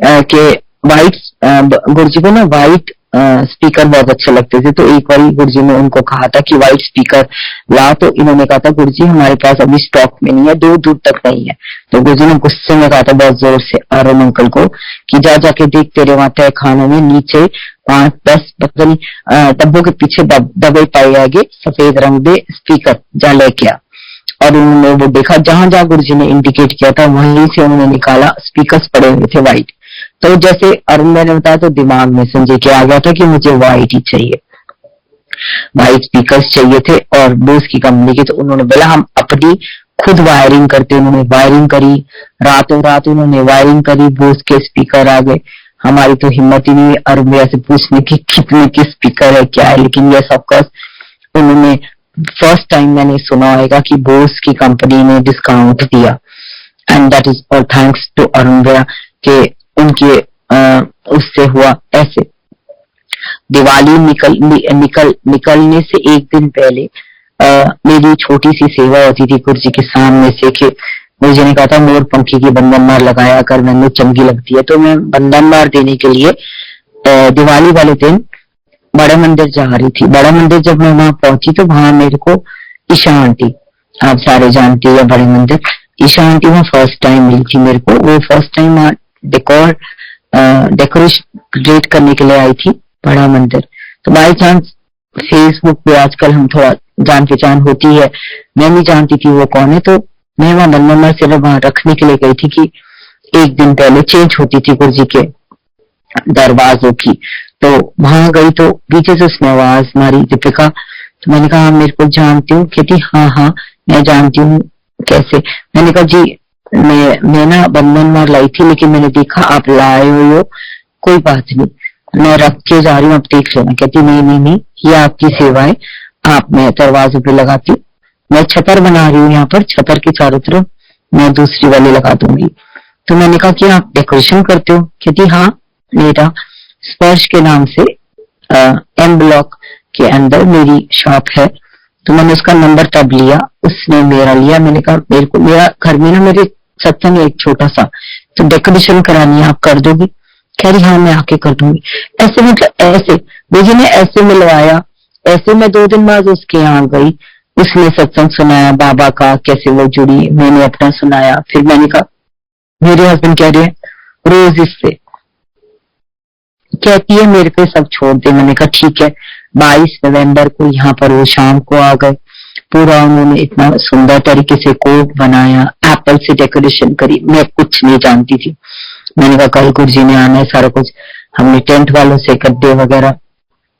कि व्हाइट गुरु जी को ना व्हाइट स्पीकर बहुत अच्छे लगते थे, तो एक बार गुरुजी ने उनको कहा था कि व्हाइट स्पीकर ला, तो इन्होंने कहा था गुरुजी हमारे पास अभी स्टॉक में नहीं है, दूर दूर तक नहीं है। तो गुरुजी ने गुस्से में कहा था बहुत जोर से अरुण अंकल को कि जा जाके देख, तेरे वहां तय खानों में नीचे 5-10 पता नहीं डब्बों के पीछे दबे पाए आगे सफेद रंग दे स्पीकर, जा लेके आ। और उन्होंने वो देखा, जहां जहां गुरुजी ने इंडिकेट किया था वहीं से उन्होंने निकाला, स्पीकर्स पड़े हुए थे व्हाइट। तो जैसे अरुण ने बताया, तो दिमाग में संजय के आ गया था कि मुझे व्हाइट ही चाहिए, व्हाइट स्पीकर्स चाहिए थे और बोस की कंपनी के। तो उन्होंने बोला हम अपनी खुद वायरिंग करते, उन्होंने वायरिंग करी, रातों रात उन्होंने वायरिंग करी, बोस के स्पीकर आ गए। हमारी तो हिम्मत ही नहीं अरुण भैया से पूछने की कितने के स्पीकर है क्या है, लेकिन ये सबकस उन्होंने फर्स्ट टाइम मैंने सुना होगा कि बोस की कंपनी ने डिस्काउंट दिया, and that is all thanks to Arun भैया के उनके उससे हुआ ऐसे। दिवाली निकलने से एक दिन पहले मेरी छोटी सी सेवा होती थी गुरुजी के सामने से कि गुरुजी ने कहा था मोर पंखी की बंधन मार लगाया कर, मैंने चंगी लगती है। तो मैं बंधन मार देने के लिए दिवाली वाले दिन बड़ा मंदिर जा रही थी। बड़ा मंदिर जब मैं वहां पहुंची तो वहां मेरे को ईशा आंटी, आप सारे जानते हैं बड़े मंदिर, ईशा आंटी वहां फर्स्ट टाइम मिली थी मेरे को। वो फर्स्ट टाइम डेकोरेट करने के लिए आई थी बड़ा मंदिर। तो बाई चांस फेसबुक पे आजकल हम थोड़ा जान पहचान होती है, मैं नहीं जानती थी वो कौन है, तो मैं वहां नंबर से वहां रखने के लिए गई थी कि एक दिन पहले चेंज होती थी गुरुजी के दरवाजों की। तो वहां गई तो पीछे से उसने आवाज मारी, दीपिका। तो मैंने कहा मेरे को जानती हूँ। कहती हाँ हाँ मैं जानती हूँ, कैसे? मैंने कहा जी मैं ना बंधन मार लाई थी, लेकिन मैंने देखा आप लाए हो, कोई बात नहीं, मैं रख के जा रही हूँ, आप देख लेना। कहती नहीं नहीं नहीं, ये आपकी सेवा है, आप मैं दरवाजे पे लगाती हूँ, मैं छतर बना रही हूँ यहाँ पर, छतर के चारों तरफ मैं दूसरी वाली लगा दूंगी। तो मैंने कहा कि आप डेकोरेशन करते हो? कहती हाँ, मेरा स्पर्श के नाम से एम ब्लॉक के अंदर मेरी शॉप है। तो मैंने उसका नंबर तब लिया, उसने मेरा लिया। मैंने कहा मेरे को, मेरा घर में ना मेरे सत्संग एक छोटा सा, तो डेकोरेशन करानी है, आप कर दोगी? कह रही हाँ मैं आके कर दूंगी। ऐसे मतलब ऐसे मुझे ने ऐसे मिलवाया। ऐसे मैं 2 दिन बाद उसके यहाँ गई, उसने सत्संग सुनाया बाबा का, कैसे वो जुड़ी, मैंने अपना सुनाया। फिर मैंने कहा, मेरे हस्बैंड कह रहे हैं रोज इससे, कहती है मेरे को सब छोड़ दे। मैंने कहा ठीक है। 22 नवंबर को यहाँ पर वो शाम को आ गए। पूरा उन्होंने इतना सुंदर तरीके से कोट बनाया, एप्पल से डेकोरेशन करी। मैं कुछ नहीं जानती थी। मैंने कहा कल गुरुजी ने आना है, सारा कुछ हमने टेंट वालों से गद्दे वगैरह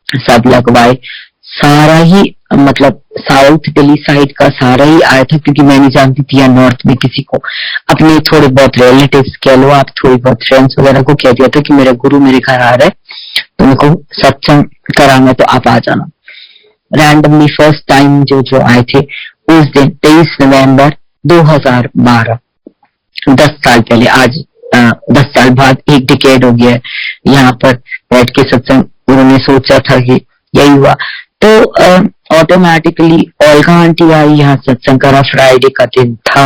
सब लगवाए। सारा ही मतलब साउथ दिल्ली साइड का सारा ही आया था, क्योंकि मैं नहीं जानती थी या नॉर्थ में किसी को। अपने थोड़े बहुत रिलेटिव्स कह लो, आप थोड़ी बहुत फ्रेंड्स वगैरह को कह दिया था कि मेरा गुरु मेरे घर आ रहा है, तो उनको सत्संग कराना, तो आप आ जाना। रैंडमली फर्स्ट टाइम जो आए थे उस दिन 23 नवंबर 2012, 10 साल पहले। आज 10 साल बाद एक डिकेड हो गया है यहाँ पर बैठ के सत्संग। उन्होंने सोचा था कि यही हुआ, तो ऑटोमेटिकली ओल्गा आंटी आई, यहाँ सत्संग करा, फ्राइडे का दिन था।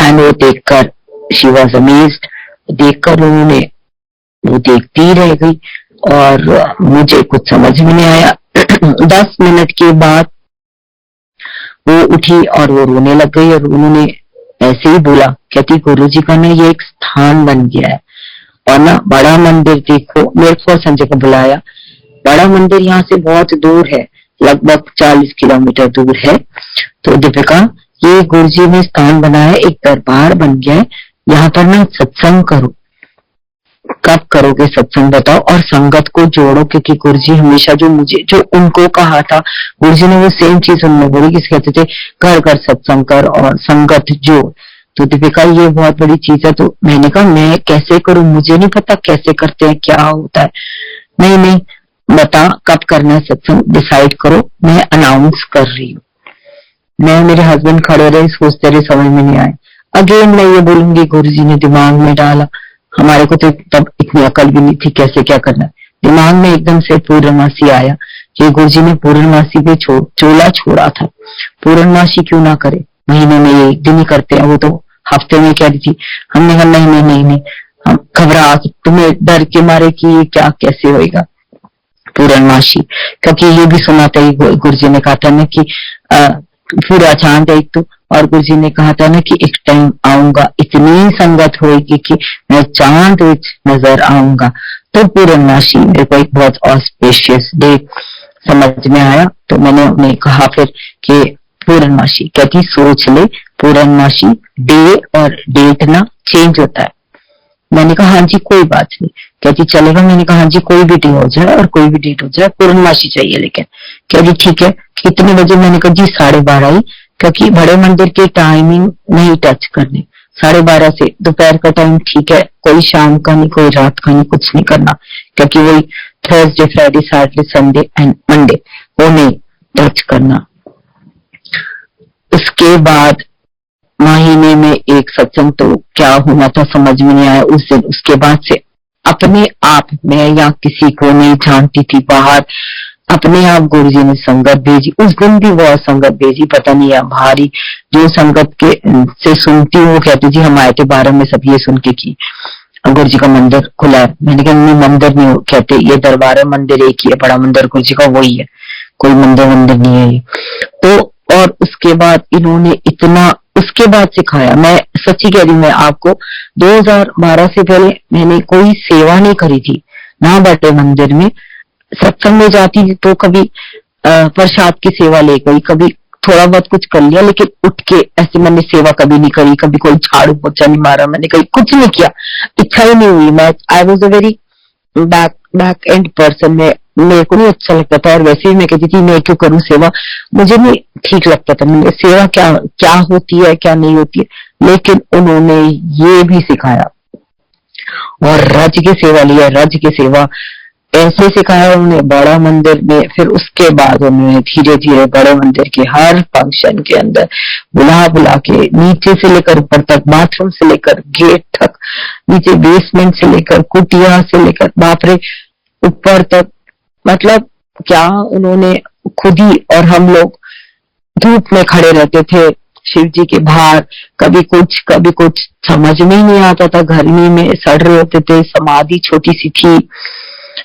एंड वो देखकर शी वॉज अमेज्ड। देखकर उन्होंने वो देखती रह गई और मुझे कुछ समझ में नहीं आया। 10 मिनट के बाद वो उठी और वो रोने लग गई, और उन्होंने ऐसे ही बोला, कहती गुरुजी का ना ये एक स्थान बन गया है, और ना बड़ा मंदिर देखो। मेरे को संजय को बुलाया, बड़ा मंदिर यहाँ से बहुत दूर है, लगभग 40 किलोमीटर दूर है। तो दीपिका ये गुरुजी ने स्थान बनाया है, एक दरबार बन गया है, यहाँ पर ना सत्संग करो। कब करोगे सत्संग बताओ, और संगत को जोड़ो, क्योंकि गुरुजी हमेशा जो उनको कहा था, गुरुजी ने वो सेम चीज उन्होंने बोली कि कहते थे घर घर सत्संग कर और संगत जोड़। तो दीपिका ये बहुत बड़ी चीज है। तो मैंने कहा मैं कैसे करूं, मुझे नहीं पता कैसे करते हैं, क्या होता है। नहीं नहीं बता कब करना है सत्संग, डिसाइड करो, मैं अनाउंस कर रही हूँ। मैं मेरे हस्बैंड खड़े रहे, सोचते रहे, समझ में नहीं आए। अगेन मैं ये बोलूंगी गुरुजी ने दिमाग में डाला। हमारे को तो तब इतनी अकल भी नहीं थी कैसे क्या करना है। दिमाग में एकदम से पूर्णमासी आया कि गुरुजी ने पूर्णमासी पे चोला छोड़ा था, पूर्णमासी क्यों ना करे, महीने में एक दिन ही करते हैं, वो तो हफ्ते में कह रही थी। हमने कहा नहीं नहीं नहीं नहीं, हम घबरा, तुम्हें डर के मारे कि ये क्या कैसे होएगा पूर्णमासी, क्योंकि ये भी सुना था, गुरु जी ने कहा था ना कि पूरा चांद है एक तो, और गुरु जी ने कहा था ना कि एक टाइम आऊंगा, इतनी संगत होगी कि मैं चांद विच नजर आऊंगा। तो पूर्णमासी मेरे को एक बहुत ऑस्पिशियस डे समझ में आया, तो मैंने उन्हें कहा फिर कि पूर्णमासी, कहती सोच ले पूर्णमासी, डे और डेट ना चेंज होता है। मैंने कहा हाँ जी कोई बात नहीं, कहती चलेगा। मैंने कहा हाँ जी कोई भी डे हो जाए और कोई भी डेट हो जाए, पूर्णमासी चाहिए लेकिन। कहती ठीक है, कितने बजे? मैंने कहा जी 12:30 ही, क्योंकि बड़े मंदिर की टाइमिंग नहीं टच करनी, 12:30 से दोपहर का टाइम ठीक है, कोई शाम का नहीं, कोई रात का नहीं, कुछ नहीं करना, क्योंकि वही Thursday Friday Saturday Sunday and Monday वो नहीं टच करना। उसके बाद महीने में एक सत्संग, तो क्या होना था समझ में नहीं आया उस दिन। उसके बाद से अपने आप, मैं या किसी को नहीं जानती थी बाहर, अपने आप गुरु जी ने संगत भेजी। उस दिन भी बहुत संगत भेजी, पता नहीं है भारी, जो संगत के से सुनती हूँ वो कहती जी हम आए थे 12 में सब ये सुन के की गुरु जी का मंदिर खुला है। मैंने कहा नहीं मंदिर नहीं कहते, ये दरबार है, मंदिर एक ही है, बड़ा मंदिर गुरु जी का वही है, कोई मंदिर नहीं है ये। तो और उसके बाद इन्होंने इतना उसके बाद सिखाया, मैं सच्ची कह रही हूँ, मैं आपको 2012 से पहले मैंने कोई सेवा नहीं करी थी ना, बड़े मंदिर में सत्संग में जाती थी तो कभी प्रसाद की सेवा ले गई, कभी थोड़ा बहुत कुछ कर लिया, लेकिन उठ के ऐसे मैंने सेवा कभी नहीं करी, कभी कोई झाड़ू पोछा नहीं मारा, मैंने कहीं कुछ नहीं किया, इच्छा ही नहीं हुई। मैं आई was a very back and person में, मेरे को नहीं अच्छा लगता था, और वैसे भी मैं कहती थी मैं क्यों करूं सेवा, मुझे नहीं ठीक लगता था, मुझे सेवा क्या क्या होती है क्या नहीं होती है। लेकिन उन्होंने ये भी सिखाया और रज के सेवा लिया, रज के सेवा ऐसे सिखाया उन्होंने बड़ा मंदिर में। फिर उसके बाद उन्होंने धीरे धीरे बड़े मंदिर के हर फंक्शन के अंदर बुला बुला के, नीचे से लेकर ऊपर तक, बाथरूम से लेकर गेट तक, नीचे बेसमेंट से लेकर कुटिया से लेकर बाप रे ऊपर तक, मतलब क्या उन्होंने खुद ही। और हम लोग धूप में खड़े रहते थे शिव जी के बाहर, कभी कुछ समझ में ही नहीं आता था, गर्मी में सड़ रहे होते थे। समाधि छोटी सी थी,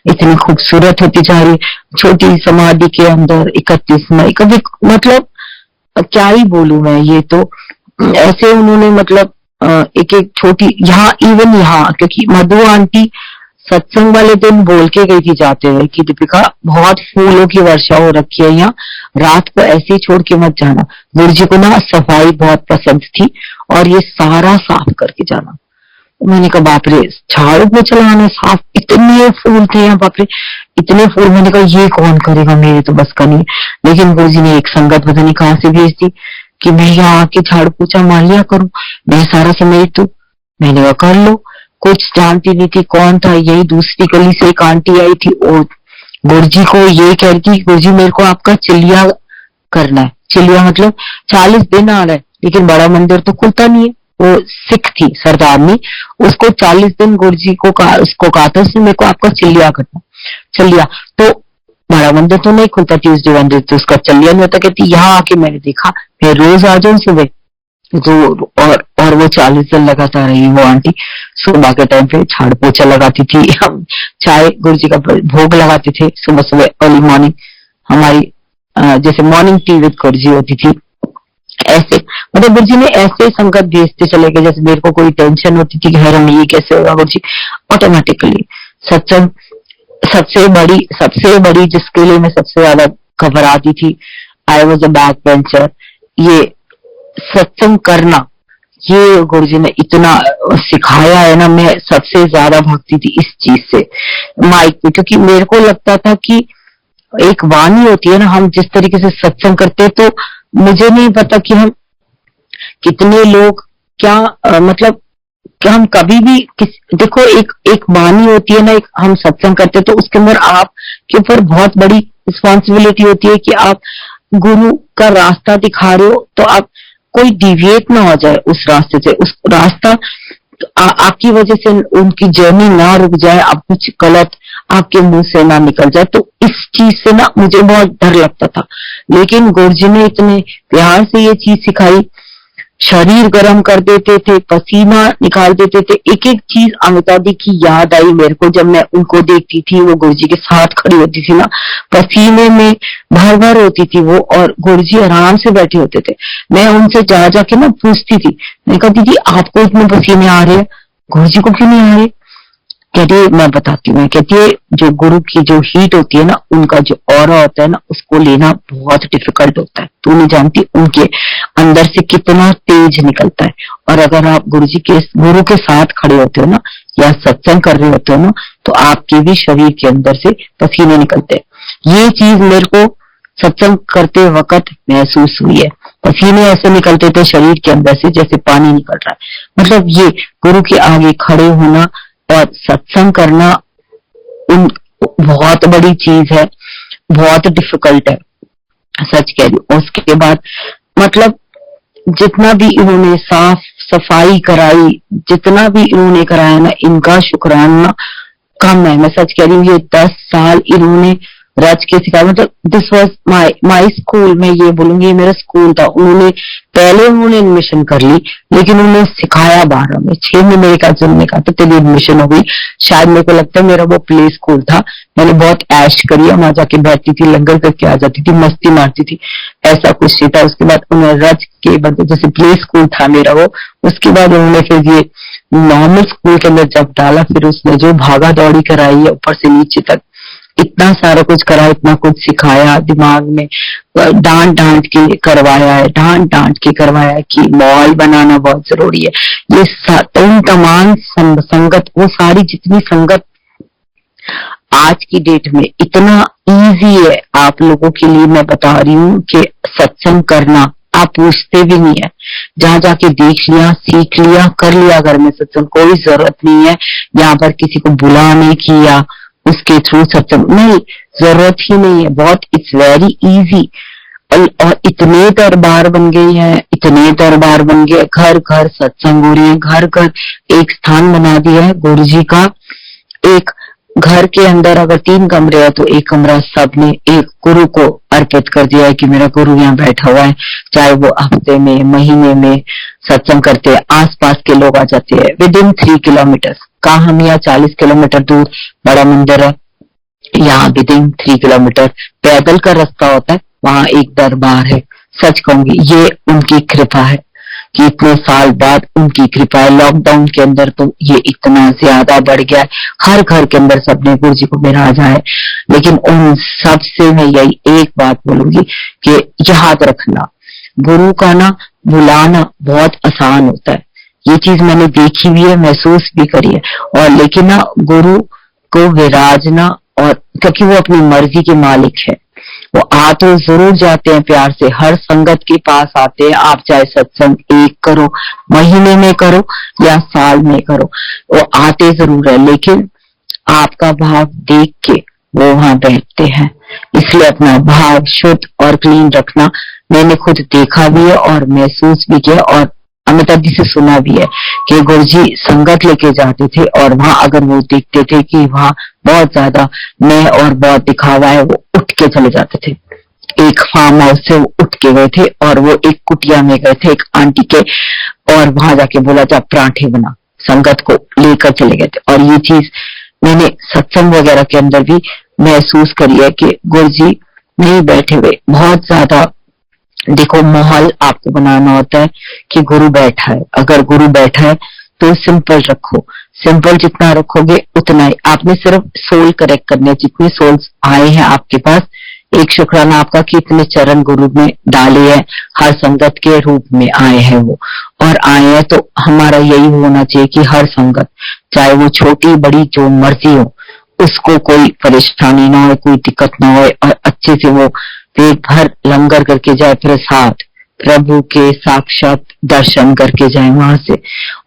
इतनी खूबसूरत होती जा रही, छोटी समाधि के अंदर 31 मई, कभी मतलब क्या ही बोलूं मैं, ये तो ऐसे उन्होंने मतलब एक एक छोटी, यहाँ इवन यहाँ, क्योंकि मधु आंटी सत्संग वाले दिन बोल के गई थी जाते हुए कि दीपिका बहुत फूलों की वर्षा हो रखी है यहाँ, रात को ऐसे ही छोड़ के मत जाना। गुरु जी को ना सफाई बहुत पसंद थी और ये सारा साफ करके जाना। मैंने कहा बाप रे, झाड़ू पोछा लगाना साफ, इतने फूल थे यहाँ बाप रे, इतने फूल। मैंने कहा ये कौन करेगा, मेरे तो बस का नहीं। लेकिन गुरु जी ने एक संगत पता नहीं कहाँ से भेज दी कि मैं यहाँ आके झाड़ू पोछा मार लिया करूं, मैं सारा समेट दूं। मैंने कहा कर लो। कुछ जानती नहीं थी कौन था, यही दूसरी गली से एक आंटी आई थी और गुरु जी को ये कहती गुरु जी मेरे को आपका चिलिया करना है। चिलिया मतलब 40 दिन आ रहा है, लेकिन बड़ा मंदिर तो खुलता नहीं है। वो सिख थी सरदारनी, उसको 40 दिन गुरु जी को उसको कहा था उसने मेरे को आपका चिलिया करना। चिलिया तो बड़ा मंदिर तो नहीं खुलता, ट्यूजडे वेडनेसडे तो उसका चिलिया नहीं होता। कहती यहाँ आके मैंने देखा, मैं रोज आ जाऊं सुबह तो, और वो 40 दिन लगातार रही वो आंटी। सुबह के टाइम पे झाड़ पोछा लगाती थी, हम चाय गुरु जी का भोग लगाते थे सुबह सुबह अर्ली मॉर्निंग, हमारी जैसे मॉर्निंग टी विद गुरु जी होती थी। ऐसे मतलब गुरु जी ने ऐसे संगत भेजते चले गए, जैसे मेरे को कोई टेंशन होती थी कि घर में ये कैसे होगा, गुरु जी ऑटोमेटिकली सत्संग। सबसे बड़ी जिसके लिए मैं सबसे ज्यादा घबराती थी, I was a back bencher. ये सत्संग करना, ये गुरु जी ने इतना सिखाया है ना, मैं सबसे ज्यादा भागती थी इस चीज से माइक पे, क्योंकि मेरे को लगता था कि एक वाणी होती है ना, हम जिस तरीके से सत्संग करते हैं, तो मुझे नहीं पता कि हम कितने लोग क्या मतलब कि हम कभी भी देखो एक वाणी होती है ना, एक हम सत्संग करते तो उसके अंदर आपके ऊपर बहुत बड़ी रिस्पॉन्सिबिलिटी होती है कि आप गुरु का रास्ता दिखा रहे हो, तो आप कोई डिविएट ना हो जाए उस रास्ते से, उस रास्ता आपकी वजह से उनकी जर्नी ना रुक जाए, आप कुछ गलत आपके मुंह से ना निकल जाए। तो इस चीज से ना मुझे बहुत डर लगता था, लेकिन गुरु जी ने इतने प्यार से ये चीज सिखाई शरीर गर्म कर देते थे, पसीना निकाल देते थे। एक एक चीज अमिता दी की याद आई मेरे को जब मैं उनको देखती थी, वो गुरुजी के साथ खड़ी होती थी ना, पसीने में भर भर होती थी वो, और गुरुजी आराम से बैठे होते थे। मैं उनसे जा जाके ना पूछती थी, मैं कहती थी आपको इतने पसीने आ रहे हैं, गुरुजी को क्यों नहीं आ रहे? कहती है मैं बताती हूँ, कहती है जो गुरु की जो हीट होती है ना, उनका जो ऑरा होता है ना, उसको लेना बहुत डिफिकल्ट होता है। तू नहीं जानती उनके अंदर से कितना तेज निकलता है। और अगर आप गुरु के साथ खड़े होते हो ना, या सत्संग कर रहे होते हो ना, तो आपके भी शरीर के अंदर से पसीने निकलते हैं। ये चीज मेरे को सत्संग करते वक्त महसूस हुई है। पसीने ऐसे निकलते थे शरीर के अंदर से जैसे पानी निकल रहा है। मतलब ये गुरु के आगे खड़े होना और सत्संग करना बहुत बड़ी चीज है, बहुत डिफिकल्ट है, सच कह रही हूँ। उसके बाद मतलब जितना भी इन्होंने साफ सफाई कराई, जितना भी इन्होंने कराया ना, इनका शुक्राना कम है। मैं सच कह रही हूँ, ये 10 साल इन्होंने रच के सिखाया। मतलब दिस वॉज माई स्कूल। मैं ये बोलूंगी ये मेरा स्कूल था। पहले उन्होंने एडमिशन कर ली, लेकिन उन्होंने सिखाया 12 में। 6 में मेरे का जन्म का तो तेरी एडमिशन हो गई। शायद मेरे को लगता है मेरा वो प्ले स्कूल था। मैंने बहुत ऐश करी, वहां जाके बैठती थी, लंगर करके आ जाती थी, मस्ती मारती थी, ऐसा कुछ नहीं था। उसके बाद उन्होंने रच के जैसे प्ले स्कूल था मेरा वो, उसके बाद उन्होंने फिर ये नॉर्मल स्कूल के अंदर जब डाला, फिर उसने जो भागा दौड़ी कराई है ऊपर से नीचे तक, इतना सारा कुछ करा, इतना कुछ सिखाया, दिमाग में डांट डांट के करवाया है, डांट डांट के करवाया है कि माहौल बनाना बहुत जरूरी है। ये तमाम संगत, वो सारी जितनी संगत आज की डेट में इतना इजी है आप लोगों के लिए, मैं बता रही हूँ कि सत्संग करना आप पूछते भी नहीं है, जहां जाके देख लिया, सीख लिया, कर लिया घर में सत्संग। कोई जरूरत नहीं है यहाँ पर किसी को बुलाने की या उसके थ्रू सत्संग, नहीं, जरूरत ही नहीं है। बहुत इट्स वेरी इजी। और इतने दरबार बन गए हैं, इतने दरबार बन गए, घर घर सत्संग हो रहे हैं, घर घर एक स्थान बना दिया है गुरु जी का। एक घर के अंदर अगर 3 कमरे है तो एक कमरा सबने एक गुरु को अर्पित कर दिया है कि मेरा गुरु यहाँ बैठा हुआ है। चाहे वो हफ्ते में, महीने में सत्संग करते हैं, आसपास के लोग आ जाते हैं। विद इन 3 किलोमीटर का हम यहाँ 40 किलोमीटर दूर बड़ा मंदिर है, यहाँ विद इन 3 किलोमीटर पैदल का रास्ता होता है, वहां एक दरबार है। सच कहूंगी ये उनकी कृपा है कि इतने साल बाद उनकी कृपा है। लॉकडाउन के अंदर तो ये इतना ज्यादा बढ़ गया है, हर घर के अंदर सबने गुरु जी को बिराजा है। लेकिन उन सब से मैं यही एक बात बोलूंगी कि याद रखना, गुरु का ना बुलाना बहुत आसान होता है। ये चीज मैंने देखी भी है, महसूस भी करी है। और लेकिन ना गुरु को विराजना, और क्योंकि वो अपनी मर्जी के मालिक है, वो आ तो जरूर जाते हैं प्यार से, हर संगत के पास आते हैं। आप चाहे सत्संग एक करो, महीने में करो या साल में करो, वो आते जरूर है, लेकिन आपका भाव देख के वो वहां बैठते हैं। इसलिए अपना भाव शुद्ध और क्लीन रखना। मैंने खुद देखा भी है और महसूस भी किया, और अमिता जी से सुना भी है कि गुरुजी संगत लेके जाते थे, और वहां अगर वो देखते थे कि वहां बहुत ज्यादा मैं और बहुत दिखावा है, वो उठ के चले जाते थे। एक फार्म हाउस से वो उठ के गए थे और वो एक कुटिया में गए थे एक आंटी के, और वहां जाके बोला जा पराठे बना, संगत को लेकर चले गए थे। और ये चीज मैंने सत्संग वगैरह के अंदर भी महसूस करी है कि गुरुजी नहीं बैठे हुए, बहुत ज्यादा देखो माहौल आपको बनाना होता है कि गुरु बैठा है। अगर गुरु बैठा है तो सिंपल रखो, सिंपल जितना रखोगे उतना ही। आपने सिर्फ सोल करेक्ट करने, जितने सोल्स आए हैं आपके पास, एक शुक्राना आपका कि इतने चरण गुरु में डाले हैं, हर संगत के रूप में आए हैं वो, और आए हैं। तो हमारा यही होना चाहिए कि हर संगत, चाहे वो छोटी बड़ी जो मर्जी हो, उसको कोई परेशानी ना हो, कोई दिक्कत ना हो, और अच्छे से वो पेट भर लंगर करके जाए, प्रसाद प्रभु के साक्षात दर्शन करके जाए वहां से।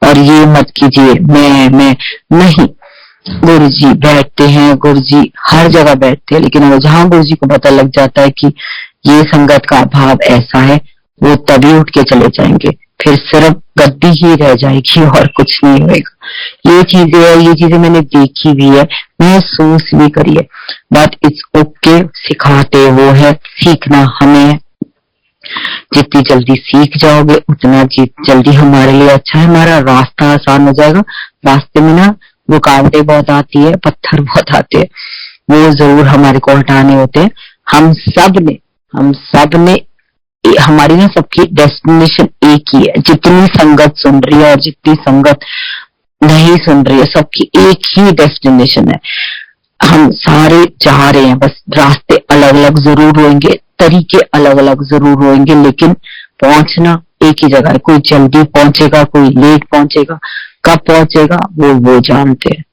और ये मत कीजिए मैं नहीं, गुरु जी बैठते हैं, गुरु जी हर जगह बैठते हैं, लेकिन जहां गुरु जी को पता लग जाता है कि ये संगत का भाव ऐसा है, वो तभी उठ के चले जाएंगे, फिर सिर्फ गद्दी ही रह जाएगी और कुछ नहीं होगा। ये चीजें मैंने देखी भी है, महसूस भी करी है। बट इट्स ओके, सिखाते वो है, सीखना हमें है। जितनी जल्दी सीख जाओगे उतना जल्दी हमारे लिए अच्छा है, हमारा रास्ता आसान हो जाएगा। रास्ते में ना रुकावटें बहुत आती है, पत्थर बहुत आते हैं, वो जरूर हमारे को हटाने होते हैं। हम सब ने हमारी ना सबकी डेस्टिनेशन एक ही है। जितनी संगत सुन रही है और जितनी संगत नहीं सुन रही है, सबकी एक ही डेस्टिनेशन है। हम सारे जा रहे हैं, बस रास्ते अलग अलग जरूर होंगे, तरीके अलग अलग जरूर होंगे, लेकिन पहुंचना एक ही जगह है। कोई जल्दी पहुंचेगा, कोई लेट पहुंचेगा, कब पहुंचेगा वो जानते हैं।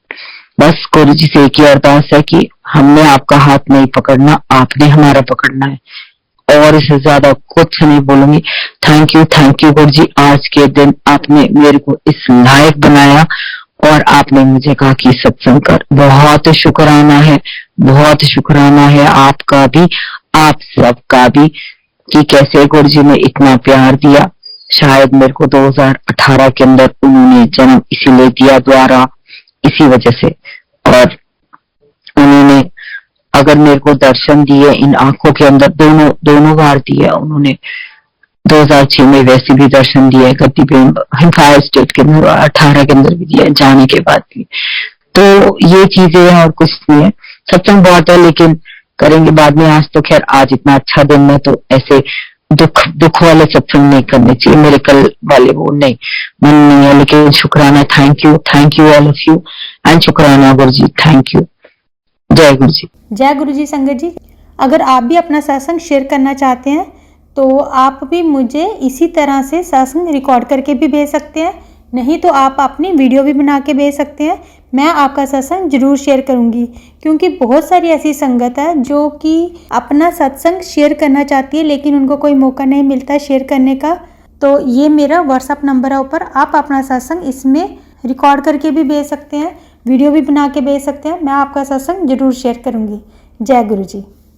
बस गुरु जी से एक ही अरदास है कि हमने आपका हाथ नहीं पकड़ना, आपने हमारा पकड़ना है, और इससे ज्यादा कुछ नहीं बोलूंगी। थैंक यू गुरु जी, आज के दिन आपने मेरे को इस लायक बनाया और आपने मुझे कहा कि सत्संग कर। बहुत शुक्राना है आपका भी, आप सबका भी, कि कैसे गुरु जी ने इतना प्यार दिया। शायद मेरे को 2018 के अंदर उन्होंने जन्म इसीलिए दिया, द्वारा इसी वजह से, और उन्होंने अगर मेरे को दर्शन दिए इन आंखों के अंदर, दोनों बार दिया उन्होंने। 2006 में वैसे भी दर्शन दिया है, गद्दी पे हिमालय स्टेट के अंदर, 18 के अंदर भी दिया जाने के बाद भी। तो ये चीजें हैं और कुछ नहीं है। सत्संग बहुत है लेकिन करेंगे बाद में। आज तो खैर आज इतना अच्छा दिन है, तो ऐसे दुख वाले सत्संग नहीं करने चाहिए, मेरे कल वाले वो नहीं मन नहीं है। लेकिन शुक्राना, thank you all of you, and शुक्राना गुरु जी, थैंक यू। जय गुरु जी। जय गुरु जी। संगत जी, अगर आप भी अपना सत्संग शेयर करना चाहते हैं तो आप भी मुझे इसी तरह से सत्संग रिकॉर्ड करके भी भेज सकते हैं, नहीं तो आप अपनी वीडियो भी बना के भेज सकते हैं। मैं आपका सत्संग जरूर शेयर करूंगी, क्योंकि बहुत सारी ऐसी संगत है जो कि अपना सत्संग शेयर करना चाहती है लेकिन उनको कोई मौका नहीं मिलता शेयर करने का। तो ये मेरा व्हाट्सएप नंबर है ऊपर, आप अपना सत्संग इसमें रिकॉर्ड करके भी भेज सकते हैं, वीडियो भी बना के भेज सकते हैं। मैं आपका सत्संग जरूर शेयर करूंगी। जय गुरु जी।